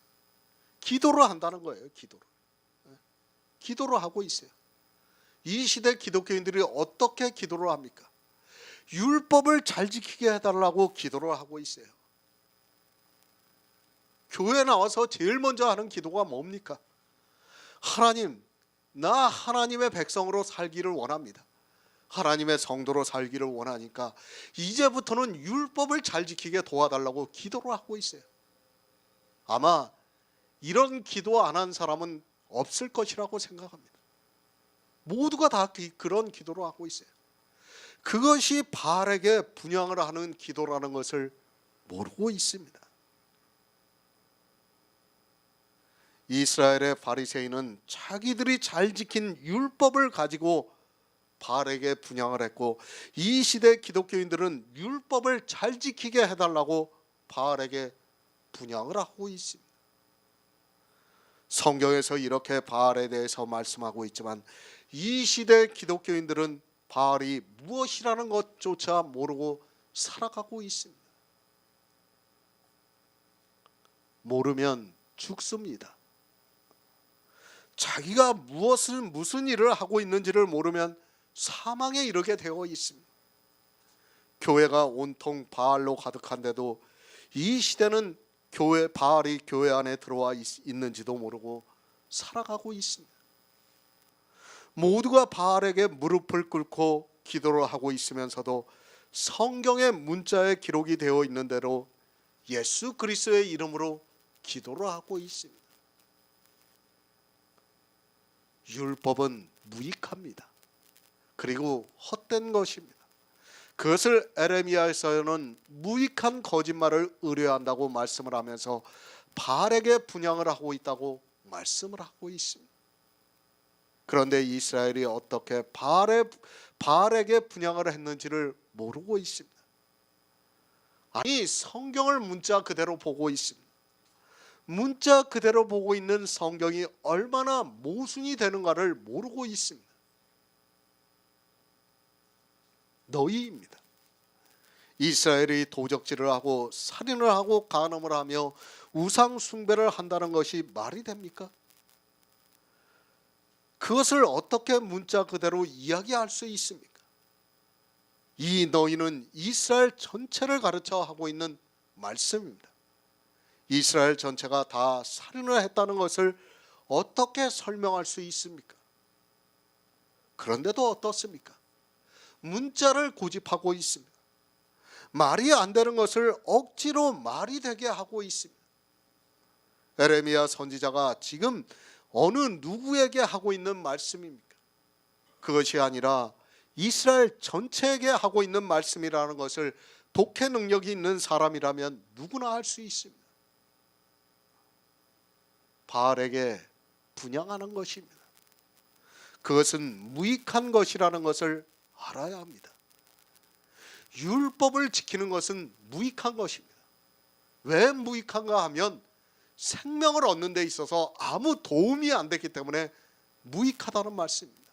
기도를 한다는 거예요. 기도를 하고 있어요. 이 시대 기독교인들이 어떻게 기도를 합니까? 율법을 잘 지키게 해달라고 기도를 하고 있어요. 교회 나와서 제일 먼저 하는 기도가 뭡니까? 하나님, 나 하나님의 백성으로 살기를 원합니다. 하나님의 성도로 살기를 원하니까 이제부터는 율법을 잘 지키게 도와달라고 기도를 하고 있어요. 아마 이런 기도 안 한 사람은 없을 것이라고 생각합니다. 모두가 다 그런 기도를 하고 있어요. 그것이 바알에게 분향을 하는 기도라는 것을 모르고 있습니다. 이스라엘의 바리새인은 자기들이 잘 지킨 율법을 가지고 바알에게 분향을 했고, 이 시대 기독교인들은 율법을 잘 지키게 해달라고 바알에게 분향을 하고 있습니다. 성경에서 이렇게 바알에 대해서 말씀하고 있지만 이 시대 기독교인들은 바알이 무엇이라는 것조차 모르고 살아가고 있습니다. 모르면 죽습니다. 자기가 무슨 일을 하고 있는지를 모르면 사망에 이르게 되어 있습니다. 교회가 온통 바알로 가득한데도 이 시대는 바알이 교회 안에 들어와 있는지도 모르고 살아가고 있습니다. 모두가 바알에게 무릎을 꿇고 기도를 하고 있으면서도 성경의 문자에 기록이 되어 있는 대로 예수 그리스도의 이름으로 기도를 하고 있습니다. 율법은 무익합니다. 그리고 헛된 것입니다. 그것을 에레미야에서는 무익한 거짓말을 의뢰한다고 말씀을 하면서 바알에게 분향을 하고 있다고 말씀을 하고 있습니다. 그런데 이스라엘이 어떻게 바알에게 분향을 했는지를 모르고 있습니다. 아니, 성경을 문자 그대로 보고 있습니다. 문자 그대로 보고 있는 성경이 얼마나 모순이 되는가를 모르고 있습니다. 너희입니다. 이스라엘이 도적질을 하고 살인을 하고 간음을 하며 우상 숭배를 한다는 것이 말이 됩니까? 그것을 어떻게 문자 그대로 이야기할 수 있습니까? 이 너희는 이스라엘 전체를 가르쳐 하고 있는 말씀입니다. 이스라엘 전체가 다 살인을 했다는 것을 어떻게 설명할 수 있습니까? 그런데도 어떻습니까? 문자를 고집하고 있습니다. 말이 안 되는 것을 억지로 말이 되게 하고 있습니다. 에레미야 선지자가 지금 어느 누구에게 하고 있는 말씀입니까? 그것이 아니라 이스라엘 전체에게 하고 있는 말씀이라는 것을 독해 능력이 있는 사람이라면 누구나 할 수 있습니다. 바알에게 분향하는 것입니다. 그것은 무익한 것이라는 것을 알아야 합니다. 율법을 지키는 것은 무익한 것입니다. 왜 무익한가 하면 생명을 얻는 데 있어서 아무 도움이 안 되기 때문에 무익하다는 말씀입니다.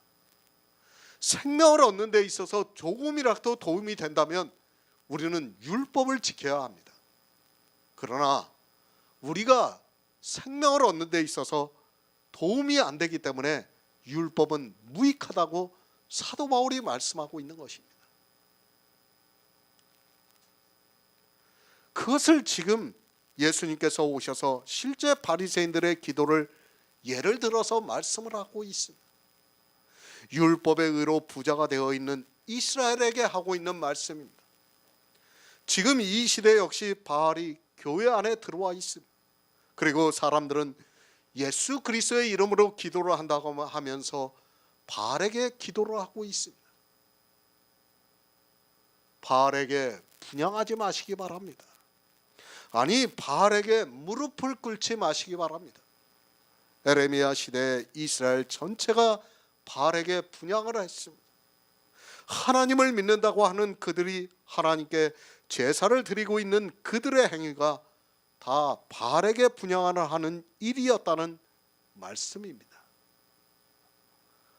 생명을 얻는 데 있어서 조금이라도 도움이 된다면 우리는 율법을 지켜야 합니다. 그러나 우리가 생명을 얻는 데 있어서 도움이 안 되기 때문에 율법은 무익하다고 사도 바울이 말씀하고 있는 것입니다. 그것을 지금 예수님께서 오셔서 실제 바리새인들의 기도를 예를 들어서 말씀을 하고 있습니다. 율법의 의로 부자가 되어 있는 이스라엘에게 하고 있는 말씀입니다. 지금 이 시대 역시 바알이 교회 안에 들어와 있습니다. 그리고 사람들은 예수 그리스도의 이름으로 기도를 한다고 하면서 바알에게 기도를 하고 있습니다. 바알에게 분향하지 마시기 바랍니다. 아니, 바알에게 무릎을 꿇지 마시기 바랍니다. 에레미야 시대에 이스라엘 전체가 바알에게 분향을 했습니다. 하나님을 믿는다고 하는 그들이 하나님께 제사를 드리고 있는 그들의 행위가 다 바알에게 분향을 하는 일이었다는 말씀입니다.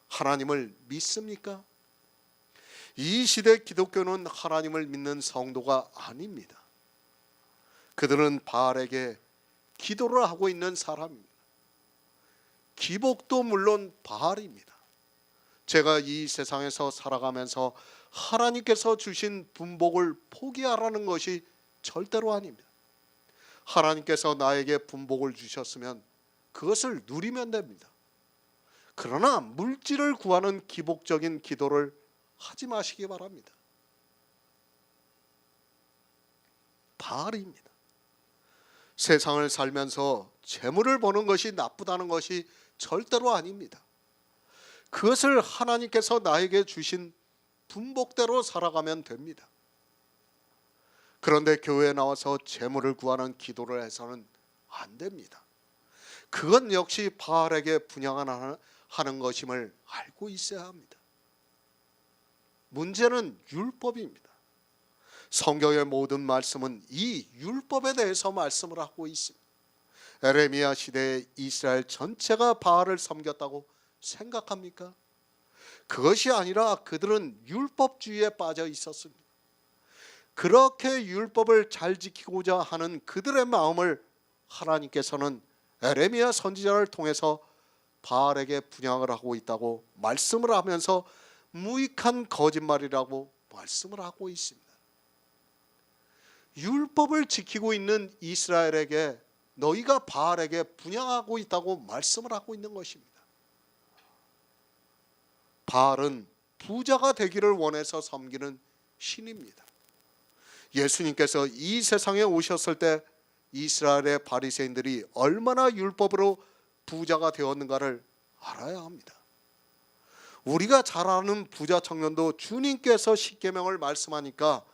하나님을 믿습니까? 이 시대 기독교는 하나님을 믿는 성도가 아닙니다. 그들은 바알에게 기도를 하고 있는 사람입니다. 기복도 물론 바알입니다. 제가 이 세상에서 살아가면서 하나님께서 주신 분복을 포기하라는 것이 절대로 아닙니다. 하나님께서 나에게 분복을 주셨으면 그것을 누리면 됩니다. 그러나 물질을 구하는 기복적인 기도를 하지 마시기 바랍니다. 바알입니다. 세상을 살면서 재물을 버는 것이 나쁘다는 것이 절대로 아닙니다. 그것을 하나님께서 나에게 주신 분복대로 살아가면 됩니다. 그런데 교회에 나와서 재물을 구하는 기도를 해서는 안 됩니다. 그건 역시 바알에게 분양하는 것임을 알고 있어야 합니다. 문제는 율법입니다. 성경의 모든 말씀은 이 율법에 대해서 말씀을 하고 있습니다. 에레미야 시대에 이스라엘 전체가 바알을 섬겼다고 생각합니까? 그것이 아니라 그들은 율법주의에 빠져 있었습니다. 그렇게 율법을 잘 지키고자 하는 그들의 마음을 하나님께서는 에레미야 선지자를 통해서 바알에게 분양을 하고 있다고 말씀을 하면서 무익한 거짓말이라고 말씀을 하고 있습니다. 율법을 지키고 있는 이스라엘에게 너희가 바알에게 분양하고 있다고 말씀을 하고 있는 것입니다. 바알은 부자가 되기를 원해서 섬기는 신입니다. 예수님께서 이 세상에 오셨을 때 이스라엘의 바리새인들이 얼마나 율법으로 부자가 되었는가를 알아야 합니다. 우리가 잘 아는 부자 청년도 주님께서 십계명을 말씀하니까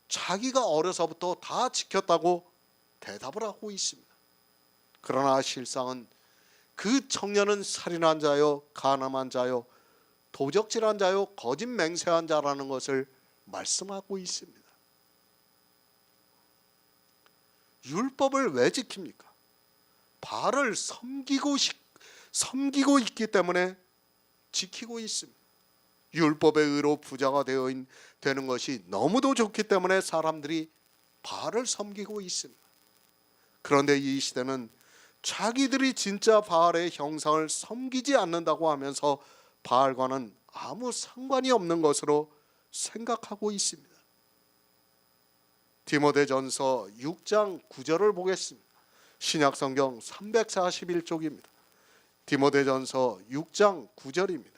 자기가 어려서부터 다 지켰다고 대답을 하고 있습니다. 그러나 실상은 그 청년은 살인한 자요, 간암한 자요, 도적질한 자요, 거짓 맹세한 자라는 것을 말씀하고 있습니다. 율법을 왜 지킵니까? 바알을 섬기고 있기 때문에 지키고 있습니다. 율법의 의로 부자가 되는 것이 너무도 좋기 때문에 사람들이 바알을 섬기고 있습니다. 그런데 이 시대는 자기들이 진짜 바알의 형상을 섬기지 않는다고 하면서 바알과는 아무 상관이 없는 것으로 생각하고 있습니다. 디모데전서 6장 9절을 보겠습니다. 신약성경 341쪽입니다. 디모데전서 6장 9절입니다.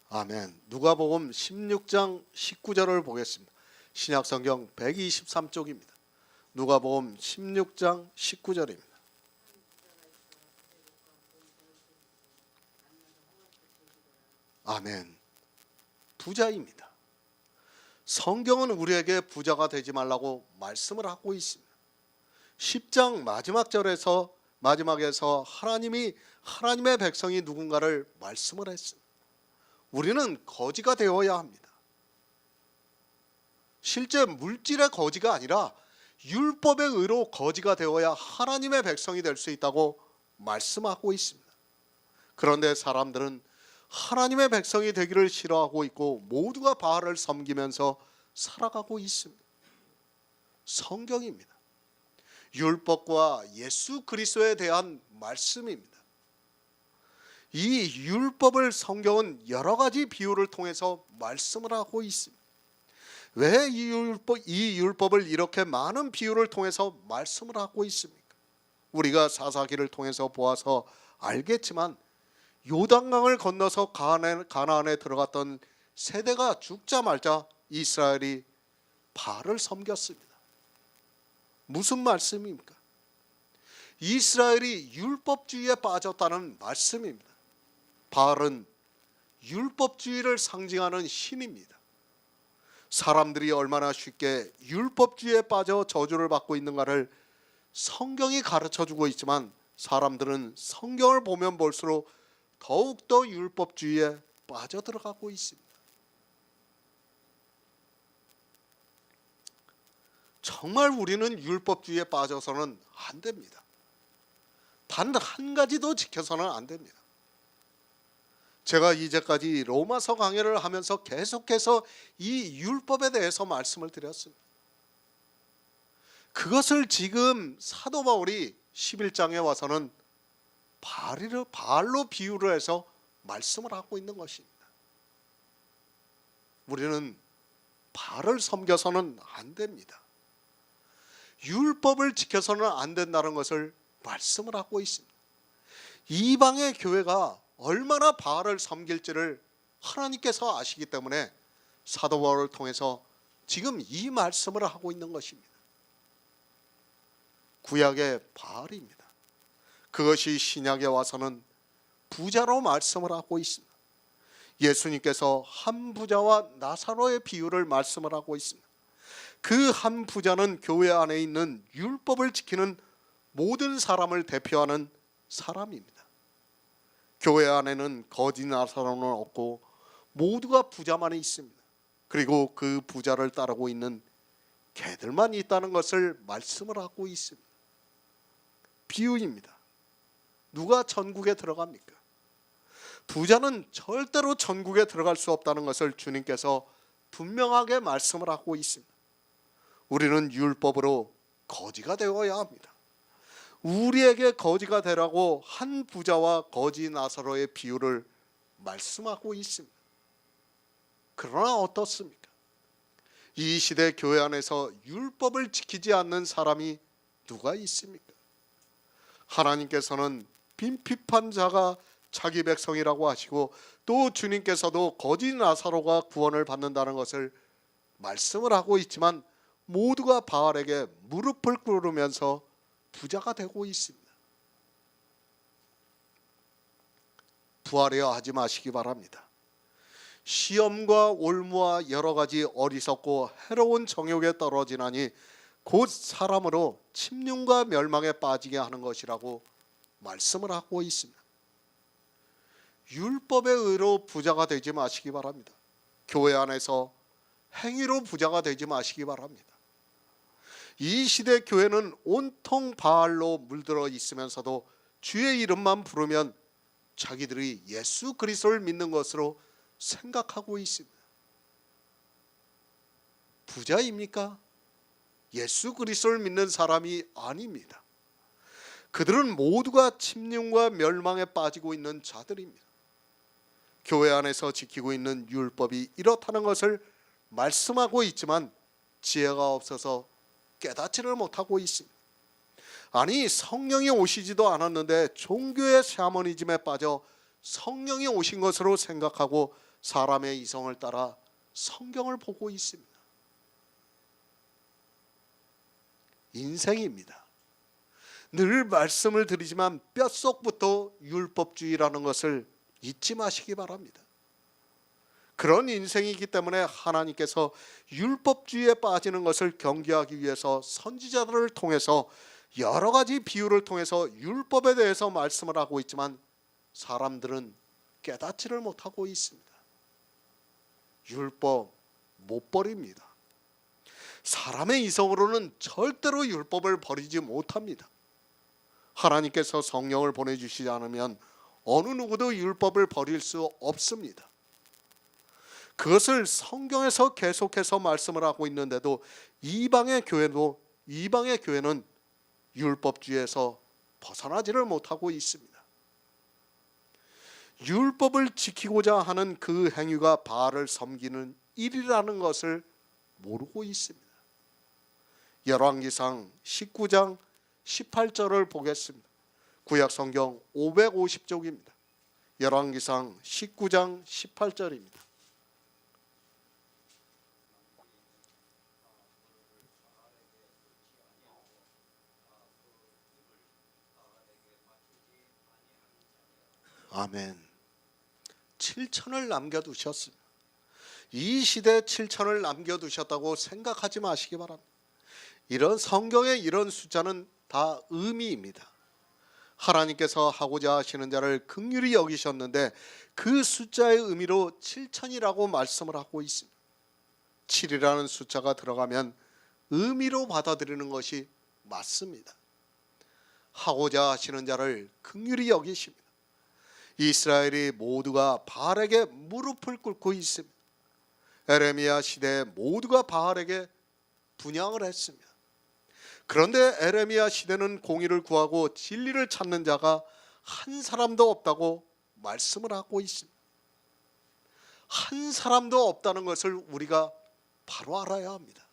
아멘. 누가복음 16장 19절을 보겠습니다. 신약성경 123쪽입니다. 누가복음 16장 19절입니다. 아멘. 부자입니다. 성경은 우리에게 부자가 되지 말라고 말씀을 하고 있습니다. 10장 마지막에서 하나님이 하나님의 백성이 누군가를 말씀을 했습니다. 우리는 거지가 되어야 합니다. 실제 물질의 거지가 아니라 율법의 의로 거지가 되어야 하나님의 백성이 될 수 있다고 말씀하고 있습니다. 그런데 사람들은 하나님의 백성이 되기를 싫어하고 있고 모두가 바알을 섬기면서 살아가고 있습니다. 성경입니다. 율법과 예수 그리스도에 대한 말씀입니다. 이 율법을 성경은 여러 가지 비유를 통해서 말씀을 하고 있습니다. 왜 이 율법을 이렇게 많은 비유를 통해서 말씀을 하고 있습니까? 우리가 사사기를 통해서 보아서 알겠지만 요단강을 건너서 가나안에 들어갔던 세대가 죽자마자 이스라엘이 바알을 섬겼습니다. 무슨 말씀입니까? 이스라엘이 율법주의에 빠졌다는 말씀입니다. 바알은 율법주의를 상징하는 신입니다. 사람들이 얼마나 쉽게 율법주의에 빠져 저주를 받고 있는가를 성경이 가르쳐주고 있지만 사람들은 성경을 보면 볼수록 더욱더 율법주의에 빠져들어가고 있습니다. 정말 우리는 율법주의에 빠져서는 안 됩니다. 단 한 가지도 지켜서는 안 됩니다. 제가 이제까지 로마서 강해를 하면서 계속해서 이 율법에 대해서 말씀을 드렸습니다. 그것을 지금 사도 바울이 11장에 와서는 바알로 비유를 해서 말씀을 하고 있는 것입니다. 우리는 바알을 섬겨서는 안 됩니다. 율법을 지켜서는 안 된다는 것을 말씀을 하고 있습니다. 이방의 교회가 얼마나 바알을 섬길지를 하나님께서 아시기 때문에 사도 바울을 통해서 지금 이 말씀을 하고 있는 것입니다. 구약의 바알입니다. 그것이 신약에 와서는 부자로 말씀을 하고 있습니다. 예수님께서 한 부자와 나사로의 비유를 말씀을 하고 있습니다. 그 한 부자는 교회 안에 있는 율법을 지키는 모든 사람을 대표하는 사람입니다. 교회 안에는 거짓 나사로는 없고 모두가 부자만 있습니다. 그리고 그 부자를 따르고 있는 개들만 있다는 것을 말씀을 하고 있습니다. 비유입니다. 누가 천국에 들어갑니까? 부자는 절대로 천국에 들어갈 수 없다는 것을 주님께서 분명하게 말씀을 하고 있습니다. 우리는 율법으로 거지가 되어야 합니다. 우리에게 거지가 되라고 한 부자와 거지 나사로의 비유를 말씀하고 있습니다. 그러나 어떻습니까? 이 시대 교회 안에서 율법을 지키지 않는 사람이 누가 있습니까? 하나님께서는 빈핍한 자가 자기 백성이라고 하시고 또 주님께서도 거짓 나사로가 구원을 받는다는 것을 말씀을 하고 있지만 모두가 바알에게 무릎을 꿇으면서 부자가 되고 있습니다. 부활하려 하지 마시기 바랍니다. 시험과 올무와 여러 가지 어리석고 해로운 정욕에 떨어지나니 곧 사람으로 침륜과 멸망에 빠지게 하는 것이라고 말씀을 하고 있습니다. 율법의 의로 부자가 되지 마시기 바랍니다. 교회 안에서 행위로 부자가 되지 마시기 바랍니다. 이 시대 교회는 온통 바알로 물들어 있으면서도 주의 이름만 부르면 자기들이 예수 그리스도를 믿는 것으로 생각하고 있습니다. 부자입니까? 예수 그리스도를 믿는 사람이 아닙니다. 그들은 모두가 침륜과 멸망에 빠지고 있는 자들입니다. 교회 안에서 지키고 있는 율법이 이렇다는 것을 말씀하고 있지만 지혜가 없어서 깨닫지를 못하고 있습니다. 아니, 성령이 오시지도 않았는데 종교의 샤머니즘에 빠져 성령이 오신 것으로 생각하고 사람의 이성을 따라 성경을 보고 있습니다. 인생입니다. 늘 말씀을 드리지만 뼛속부터 율법주의라는 것을 잊지 마시기 바랍니다. 그런 인생이기 때문에 하나님께서 율법주의에 빠지는 것을 경계하기 위해서 선지자들을 통해서 여러 가지 비유를 통해서 율법에 대해서 말씀을 하고 있지만 사람들은 깨닫지를 못하고 있습니다. 율법 못 버립니다. 사람의 이성으로는 절대로 율법을 버리지 못합니다. 하나님께서 성령을 보내주시지 않으면 어느 누구도 율법을 버릴 수 없습니다. 그것을 성경에서 계속해서 말씀을 하고 있는데도 이방의 교회는 율법주의에서 벗어나지를 못하고 있습니다. 율법을 지키고자 하는 그 행위가 바알을 섬기는 일이라는 것을 모르고 있습니다. 열왕기상 19장 18절을 보겠습니다. 구약 성경 550쪽입니다. 열왕기상 19장 18절입니다. 아멘. 7천을 남겨두셨습니다. 이 시대에 7천을 남겨두셨다고 생각하지 마시기 바랍니다. 이런 성경의 이런 숫자는 다 의미입니다. 하나님께서 하고자 하시는 자를 긍휼히 여기셨는데 그 숫자의 의미로 7천이라고 말씀을 하고 있습니다. 7이라는 숫자가 들어가면 의미로 받아들이는 것이 맞습니다. 하고자 하시는 자를 긍휼히 여기십니다. 이스라엘이 모두가 바알에게 무릎을 꿇고 있습니다. 에레미야 시대에 모두가 바알에게 분향을 했습니다. 그런데 에레미야 시대는 공의를 구하고 진리를 찾는 자가 한 사람도 없다고 말씀을 하고 있습니다. 한 사람도 없다는 것을 우리가 바로 알아야 합니다.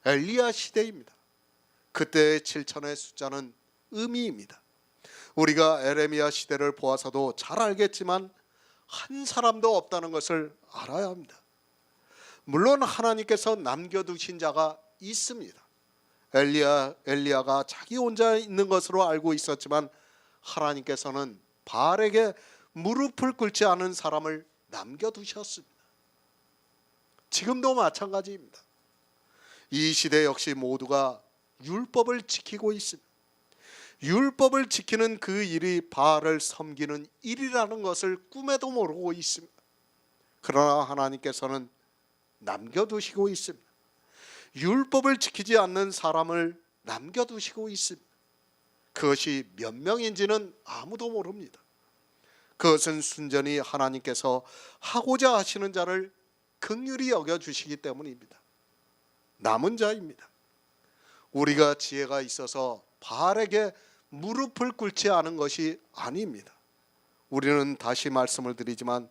엘리야 시대입니다. 그때의 7천의 숫자는 의미입니다. 우리가 에레미야 시대를 보아서도 잘 알겠지만 한 사람도 없다는 것을 알아야 합니다. 물론 하나님께서 남겨두신 자가 있습니다. 엘리야가 자기 혼자 있는 것으로 알고 있었지만 하나님께서는 바알에게 무릎을 꿇지 않은 사람을 남겨두셨습니다. 지금도 마찬가지입니다. 이 시대 역시 모두가 율법을 지키고 있습니다. 율법을 지키는 그 일이 바알을 섬기는 일이라는 것을 꿈에도 모르고 있습니다. 그러나 하나님께서는 남겨두시고 있습니다. 율법을 지키지 않는 사람을 남겨두시고 있습니다. 그것이 몇 명인지는 아무도 모릅니다. 그것은 순전히 하나님께서 하고자 하시는 자를 긍휼히 여겨주시기 때문입니다. 남은 자입니다. 우리가 지혜가 있어서 바알에게 무릎을 꿇지 않은 것이 아닙니다. 우리는 다시 말씀을 드리지만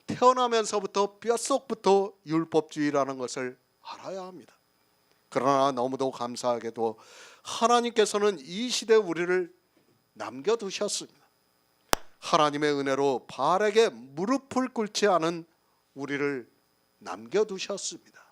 태어나면서부터 뼛속부터 율법주의라는 것을 알아야 합니다. 그러나 너무도 감사하게도 하나님께서는 이 시대 우리를 남겨두셨습니다. 하나님의 은혜로 바알에게 무릎을 꿇지 않은 우리를 남겨두셨습니다.